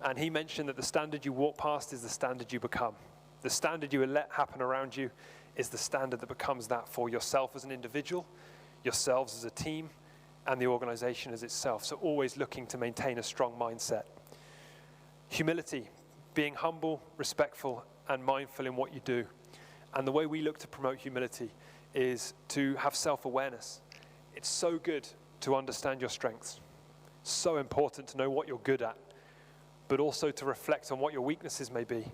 And he mentioned that the standard you walk past is the standard you become. The standard you let happen around you is the standard that becomes that for yourself as an individual, yourselves as a team, and the organization as itself. So always looking to maintain a strong mindset. Humility, being humble, respectful, and mindful in what you do. And the way we look to promote humility is to have self-awareness. It's so good to understand your strengths. So important to know what you're good at, but also to reflect on what your weaknesses may be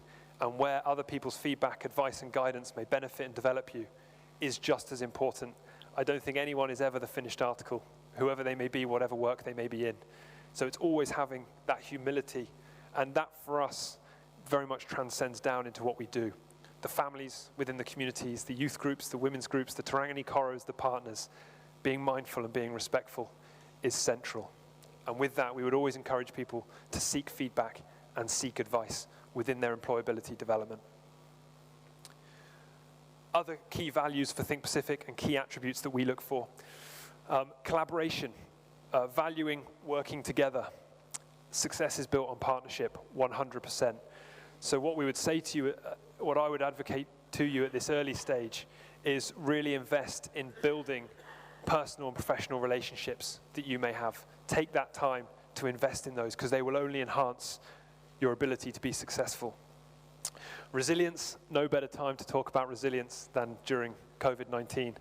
and where other people's feedback, advice, and guidance may benefit and develop you is just as important. I don't think anyone is ever the finished article, whoever they may be, whatever work they may be in. So it's always having that humility, and that for us very much transcends down into what we do. The families within the communities, the youth groups, the women's groups, the Tarangani Koros, the partners, being mindful and being respectful is central. And with that, we would always encourage people to seek feedback and seek advice within their employability development. Other key values for Think Pacific and key attributes that we look for. Collaboration, valuing working together. Success is built on partnership, 100%. So what we would say to you, what I would advocate to you at this early stage is really invest in building personal and professional relationships that you may have. Take that time to invest in those because they will only enhance your ability to be successful. Resilience, no better time to talk about resilience than during COVID-19.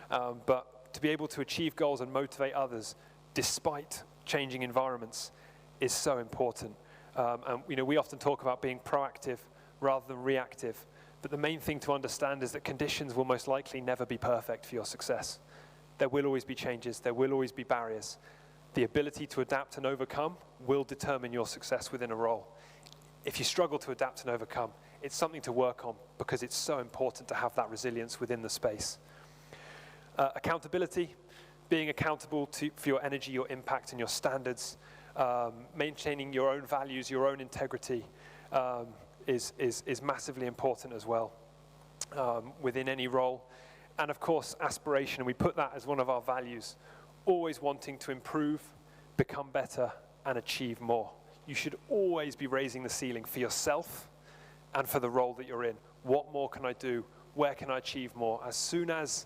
But to be able to achieve goals and motivate others despite changing environments is so important. And you know, we often talk about being proactive rather than reactive. But the main thing to understand is that conditions will most likely never be perfect for your success. There will always be changes. There will always be barriers. The ability to adapt and overcome will determine your success within a role. If you struggle to adapt and overcome, it's something to work on because it's so important to have that resilience within the space. Accountability, being accountable for your energy, your impact, and your standards, maintaining your own values, your own integrity, is massively important as well within any role. And of course, aspiration, we put that as one of our values, always wanting to improve, become better, and achieve more. You should always be raising the ceiling for yourself and for the role that you're in. What more can I do? Where can I achieve more? As soon as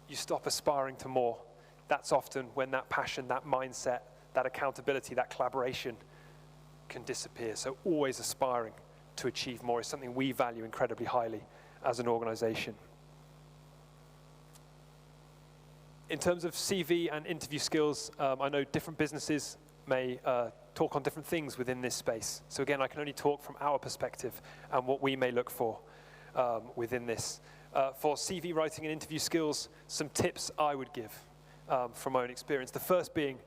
you stop aspiring to more, that's often when that passion, that mindset, that accountability, that collaboration can disappear. So always aspiring to achieve more is something we value incredibly highly as an organization. In terms of CV and interview skills, I know different businesses may talk on different things within this space. So again, I can only talk from our perspective and what we may look for within this. For CV writing and interview skills, some tips I would give from my own experience. The first being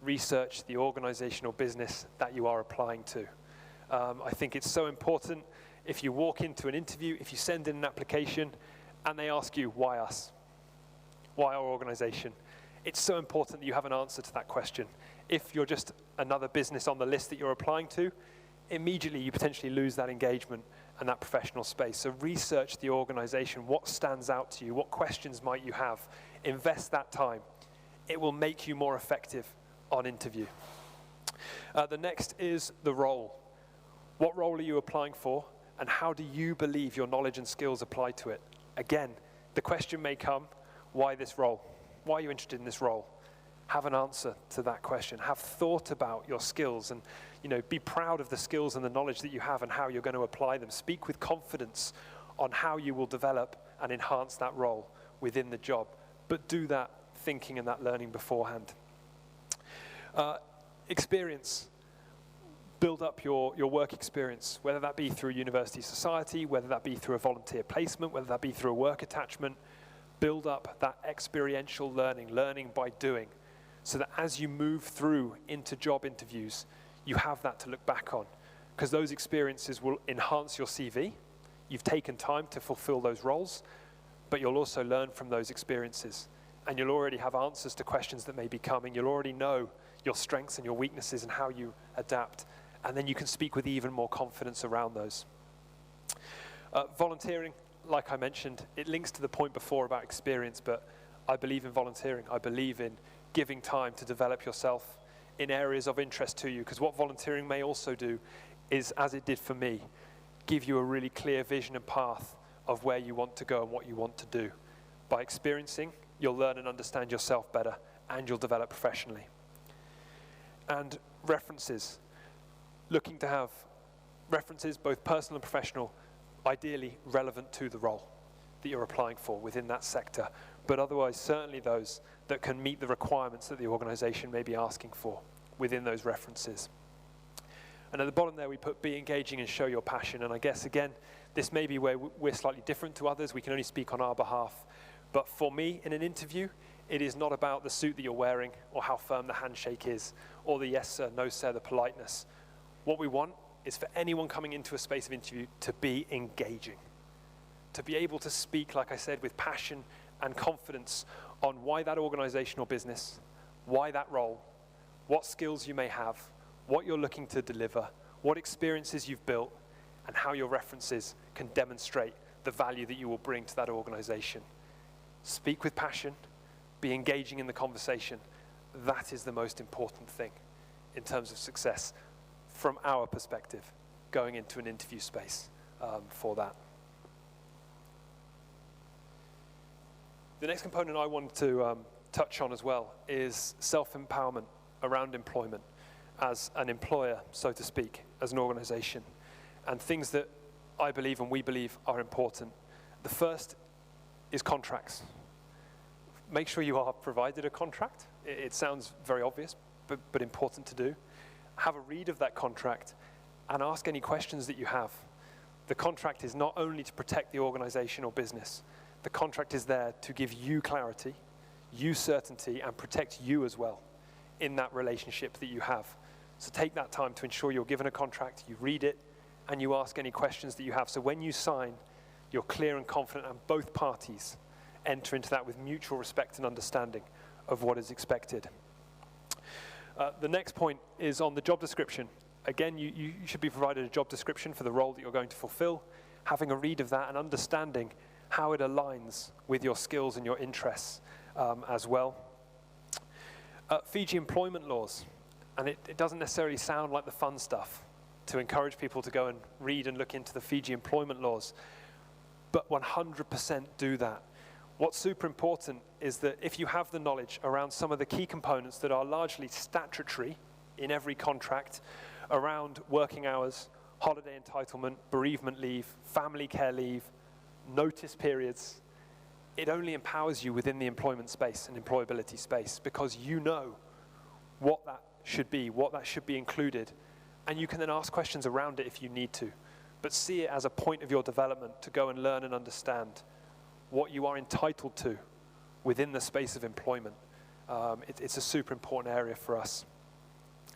research the organization or business that you are applying to. I think it's so important if you walk into an interview, if you send in an application and they ask you, why us? Why our organization? It's so important that you have an answer to that question. If you're just another business on the list that you're applying to, immediately you potentially lose that engagement and that professional space. So research the organization. What stands out to you? What questions might you have? Invest that time. It will make you more effective on interview. The next is the role. What role are you applying for, and how do you believe your knowledge and skills apply to it? Again, the question may come, why this role? Why are you interested in this role? Have an answer to that question. Have thought about your skills and, be proud of the skills and the knowledge that you have and how you're going to apply them. Speak with confidence on how you will develop and enhance that role within the job. But do that thinking and that learning beforehand. Experience. Build up your work experience, whether that be through university society, whether that be through a volunteer placement, whether that be through a work attachment. Build up that experiential learning by doing, so that as you move through into job interviews, you have that to look back on, because those experiences will enhance your CV. You've taken time to fulfill those roles, but you'll also learn from those experiences, and you'll already have answers to questions that may be coming. You'll already know your strengths and your weaknesses and how you adapt, and then you can speak with even more confidence around those. Volunteering, like I mentioned, it links to the point before about experience, but I believe in volunteering. I believe in giving time to develop yourself in areas of interest to you, because what volunteering may also do is, as it did for me, give you a really clear vision and path of where you want to go and what you want to do. By experiencing, you'll learn and understand yourself better, and you'll develop professionally. And references. Looking to have references, both personal and professional, ideally relevant to the role that you're applying for within that sector, but otherwise certainly those that can meet the requirements that the organization may be asking for within those references. And at the bottom there we put be engaging and show your passion, and I guess again this may be where we're slightly different to others. We can only speak on our behalf, but for me in an interview it is not about the suit that you're wearing or how firm the handshake is or the yes sir, no sir, the politeness. What we want is for anyone coming into a space of interview to be engaging, to be able to speak, like I said, with passion and confidence on why that organization or business, why that role, what skills you may have, what you're looking to deliver, what experiences you've built, and how your references can demonstrate the value that you will bring to that organization. Speak with passion, be engaging in the conversation. That is the most important thing in terms of success from our perspective, going into an interview space for that. The next component I wanted to touch on as well is self-empowerment around employment as an employer, so to speak, as an organization, and things that I believe and we believe are important. The first is contracts. Make sure you are provided a contract. It sounds very obvious, but important to do. Have a read of that contract and ask any questions that you have. The contract is not only to protect the organization or business, the contract is there to give you clarity, you certainty, and protect you as well in that relationship that you have. So take that time to ensure you're given a contract, you read it, and you ask any questions that you have. So when you sign, you're clear and confident, and both parties enter into that with mutual respect and understanding of what is expected. The next point is on the job description. Again, you should be provided a job description for the role that you're going to fulfill, having a read of that and understanding how it aligns with your skills and your interests as well. Fiji employment laws, and it doesn't necessarily sound like the fun stuff to encourage people to go and read and look into the Fiji employment laws, but 100% do that. What's super important is that if you have the knowledge around some of the key components that are largely statutory in every contract, around working hours, holiday entitlement, bereavement leave, family care leave, notice periods, it only empowers you within the employment space and employability space, because you know what that should be, what that should be included, and you can then ask questions around it if you need to. But see it as a point of your development to go and learn and understand what you are entitled to within the space of employment. It's a super important area for us.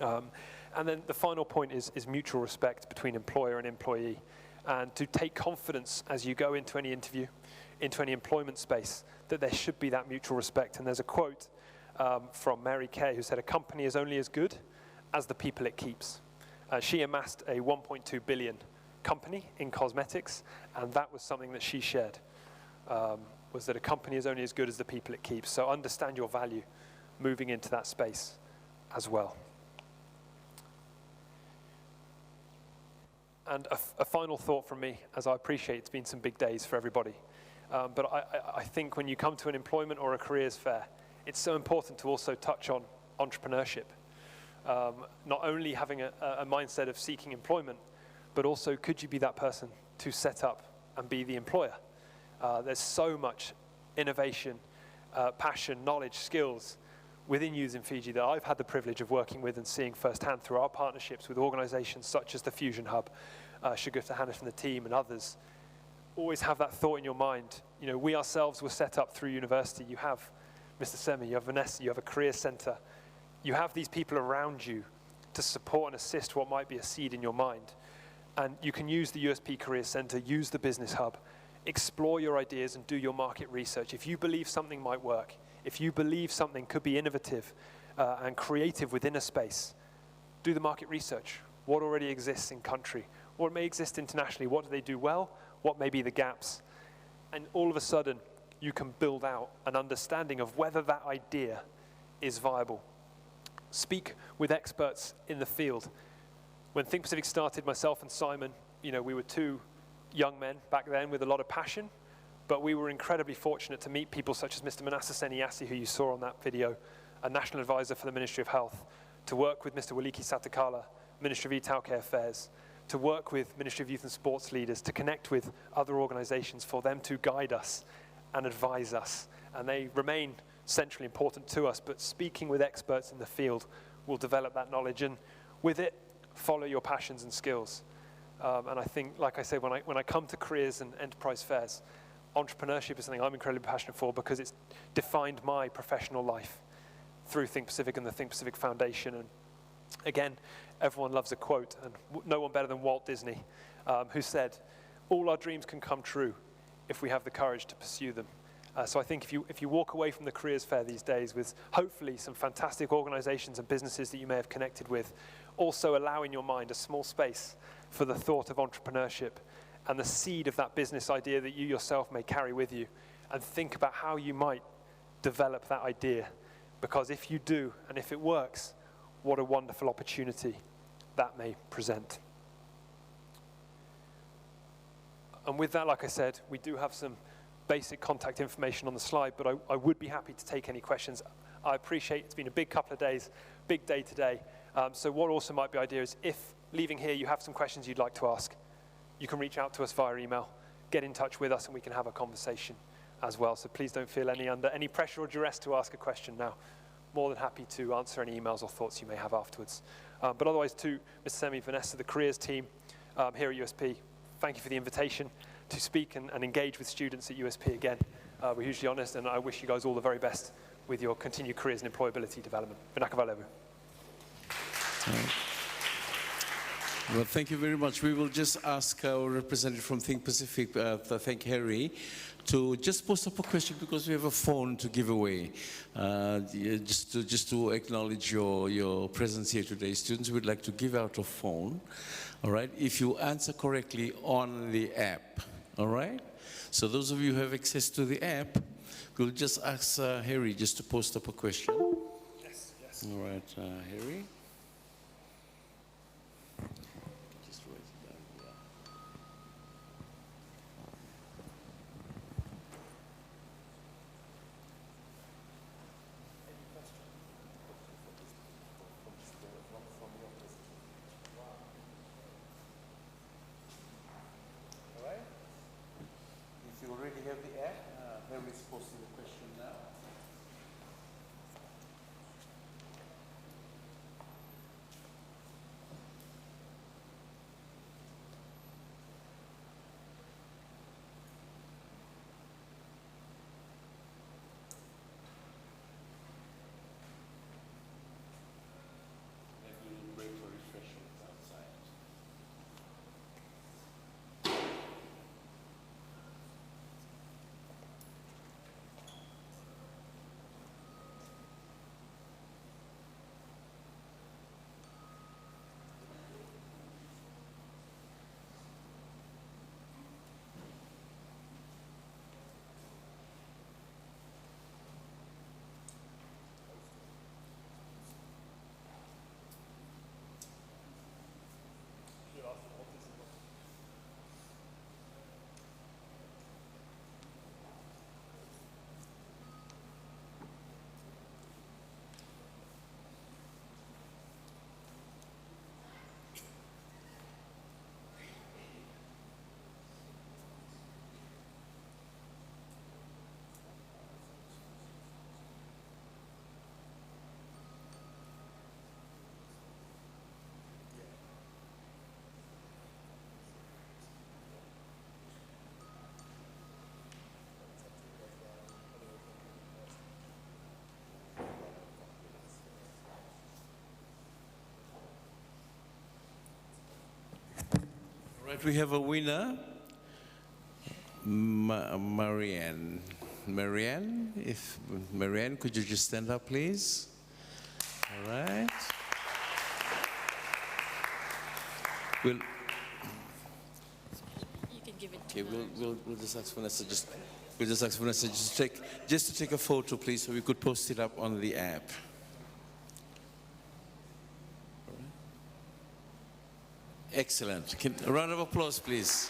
And then the final point is mutual respect between employer and employee, and to take confidence as you go into any interview, into any employment space, that there should be that mutual respect. And there's a quote from Mary Kay who said, "A company is only as good as the people it keeps." She amassed a 1.2 billion company in cosmetics, and that was something that she shared, was that a company is only as good as the people it keeps. So understand your value moving into that space as well. And a final thought from me, as I appreciate it's been some big days for everybody, but I think when you come to an employment or a careers fair, it's so important to also touch on entrepreneurship. Not only having a mindset of seeking employment, but also could you be that person to set up and be the employer? There's so much innovation, passion, knowledge, skills within youth in Fiji that I've had the privilege of working with and seeing firsthand through our partnerships with organizations such as the Fusion Hub, Shagufta Hanif and the team and others. Always have that thought in your mind. You know, we ourselves were set up through university. You have Mr. Semi, you have Vanessa, you have a career center. You have these people around you to support and assist what might be a seed in your mind. And you can use the USP Career Center, use the Business Hub, explore your ideas and do your market research. If you believe something might work, if you believe something could be innovative and creative within a space, do the market research. What already exists in country? What may exist internationally? What do they do well? What may be the gaps? And all of a sudden, you can build out an understanding of whether that idea is viable. Speak with experts in the field. When Think Pacific started, myself and Simon, you know, we were two young men back then with a lot of passion, but we were incredibly fortunate to meet people such as Mr. Manasseh Seniasi, who you saw on that video, a national advisor for the Ministry of Health, to work with Mr. Waliki Satakala, Ministry of E-Tauke Affairs, to work with Ministry of Youth and Sports leaders, to connect with other organizations for them to guide us and advise us. And they remain centrally important to us, but speaking with experts in the field will develop that knowledge, and with it, follow your passions and skills. And I think, like I say, when I come to careers and enterprise fairs, entrepreneurship is something I'm incredibly passionate for because it's defined my professional life through Think Pacific and the Think Pacific Foundation. And again, everyone loves a quote, and no one better than Walt Disney, who said, "All our dreams can come true if we have the courage to pursue them." So I think if you walk away from the careers fair these days with hopefully some fantastic organizations and businesses that you may have connected with, also allow in your mind a small space for the thought of entrepreneurship and the seed of that business idea that you yourself may carry with you, and think about how you might develop that idea. Because if you do, and if it works, what a wonderful opportunity that may present. And with that, like I said, we do have some basic contact information on the slide, but I would be happy to take any questions. I appreciate it's been a big couple of days, big day today. So what also might be idea is if leaving here you have some questions you'd like to ask, you can reach out to us via email, get in touch with us, and we can have a conversation as well. So please don't feel under any pressure or duress to ask a question now. More than happy to answer any emails or thoughts you may have afterwards. But otherwise, to Mr. Semi, Vanessa, the careers team here at USP, thank you for the invitation to speak and engage with students at USP again. We're hugely honoured, and I wish you guys all the very best with your continued careers and employability development. Vinaka Valevu. Well, thank you very much. We will just ask our representative from Think Pacific, thank Harry, to just post up a question because we have a phone to give away. Just to acknowledge your presence here today. Students, we'd like to give out a phone, all right? If you answer correctly on the app, all right? So those of you who have access to the app, we'll just ask Harry just to post up a question. Yes. All right, Harry. Just write it down, yeah. All right. If you already have the app, Harry's posting the question now. Maybe we'll break for refreshments outside. All right, we have a winner, Marianne. Marianne, could you just stand up, please? All right. We'll, You can give it to okay, we'll just ask Vanessa just to take a photo, please, so we could post it up on the app. Excellent. A round of applause, please.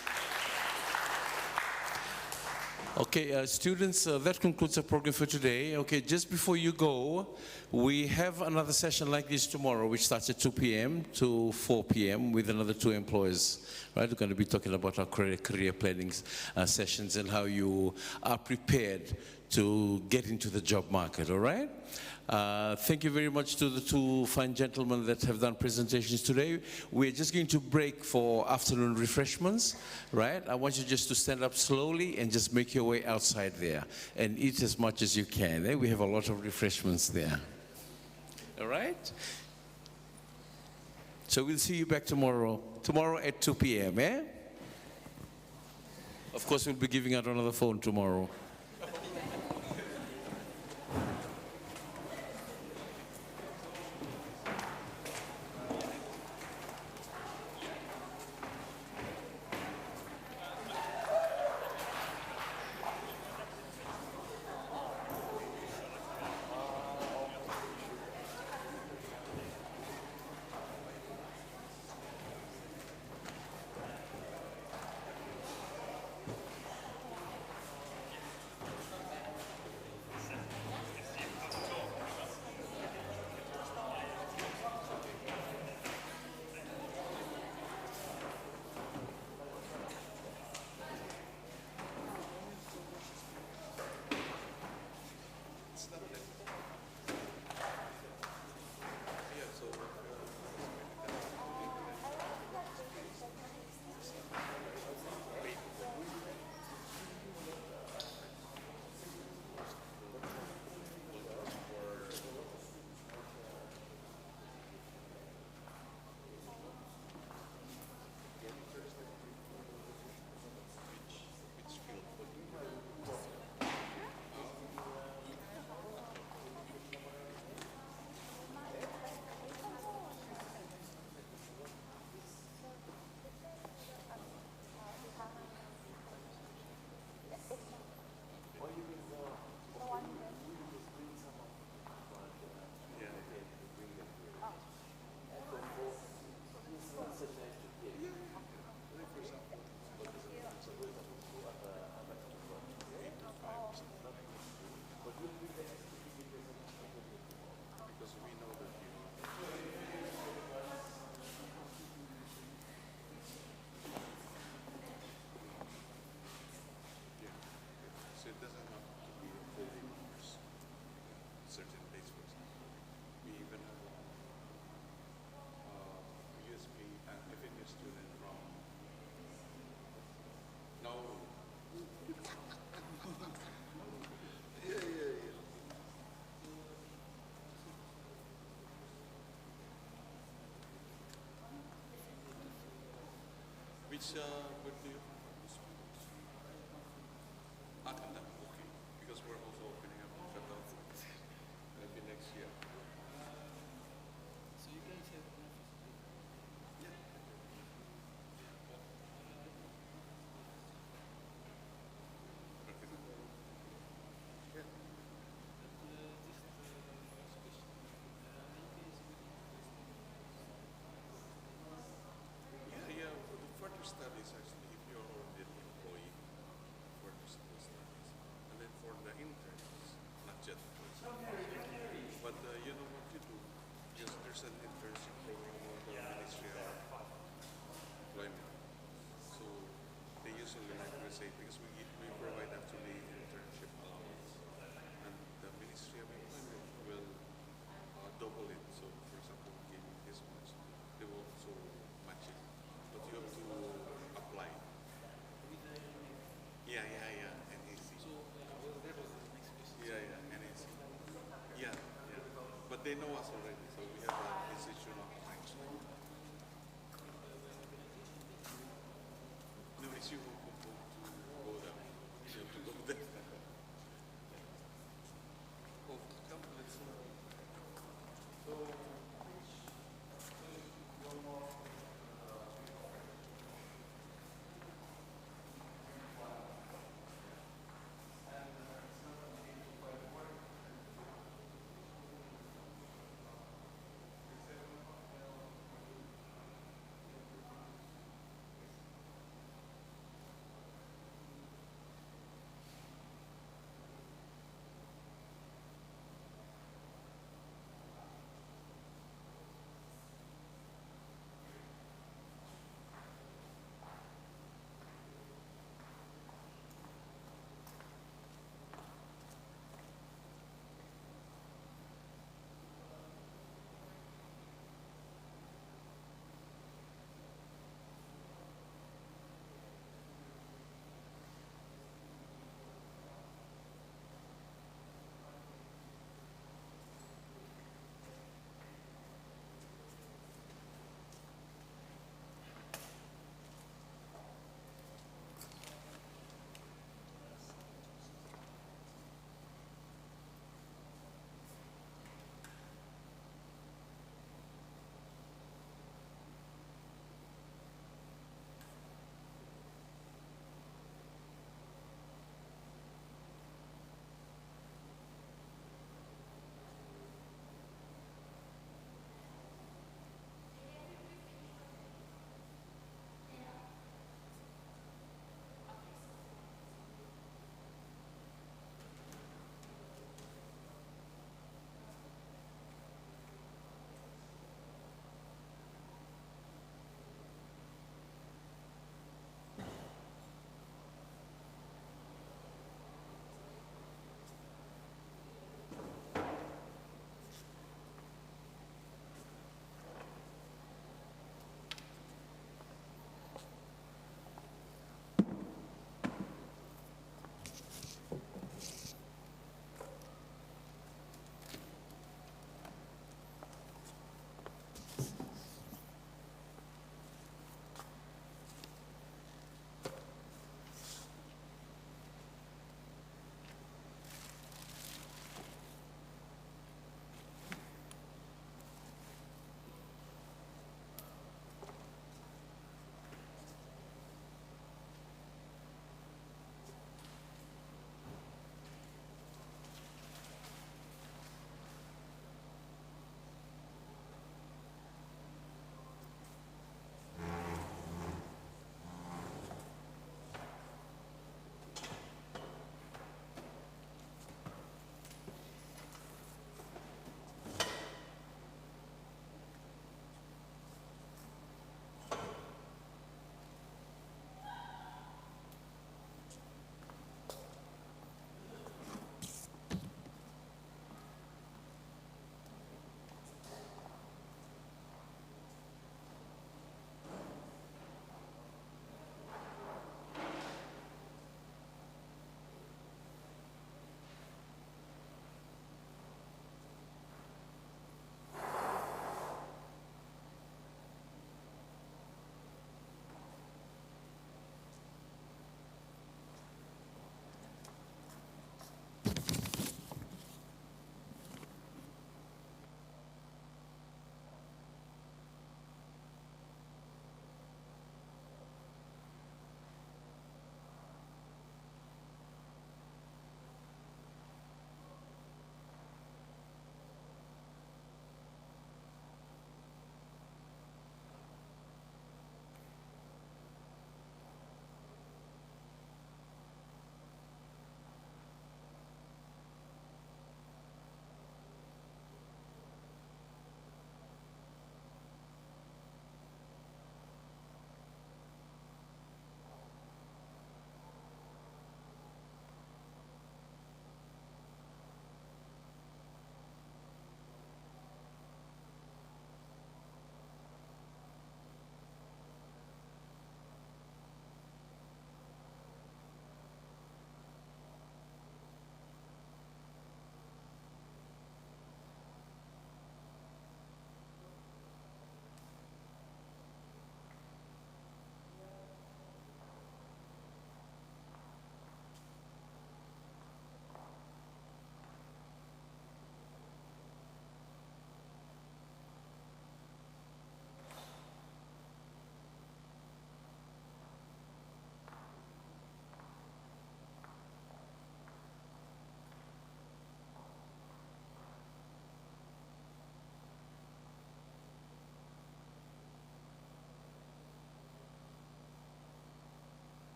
Okay, students, that concludes our program for today. Okay, just before you go, we have another session like this tomorrow, which starts at 2 p.m. to 4 p.m. with another 2 employees. Right, we're going to be talking about our career planning sessions and how you are prepared to get into the job market, all right? Thank you very much to the two fine gentlemen that have done presentations today. We're just going to break for afternoon refreshments, right? I want you just to stand up slowly and just make your way outside there and eat as much as you can. Eh? We have a lot of refreshments there. All right? So we'll see you back tomorrow at 2 p.m., eh? Of course, we'll be giving out another phone tomorrow. Which where do you? Akanda, okay. Because we're also opening up Akanda maybe next year. So you guys have an office? Yeah. Yeah, for the further studies actually, if you're already an employee, further studies. And then for the interns, not yet. But you know what you do, because there's an internship program on the Ministry of Employment. So they usually like to say, because we provide actually internship allowance, and the Ministry of Employment will double it. So for example, we give you this much, they will also match it. But you have to apply. Yeah, NAC. So that was the next question. Yeah, NAC. Yeah. But they know us already, so we have an institutional connection. No, it's you.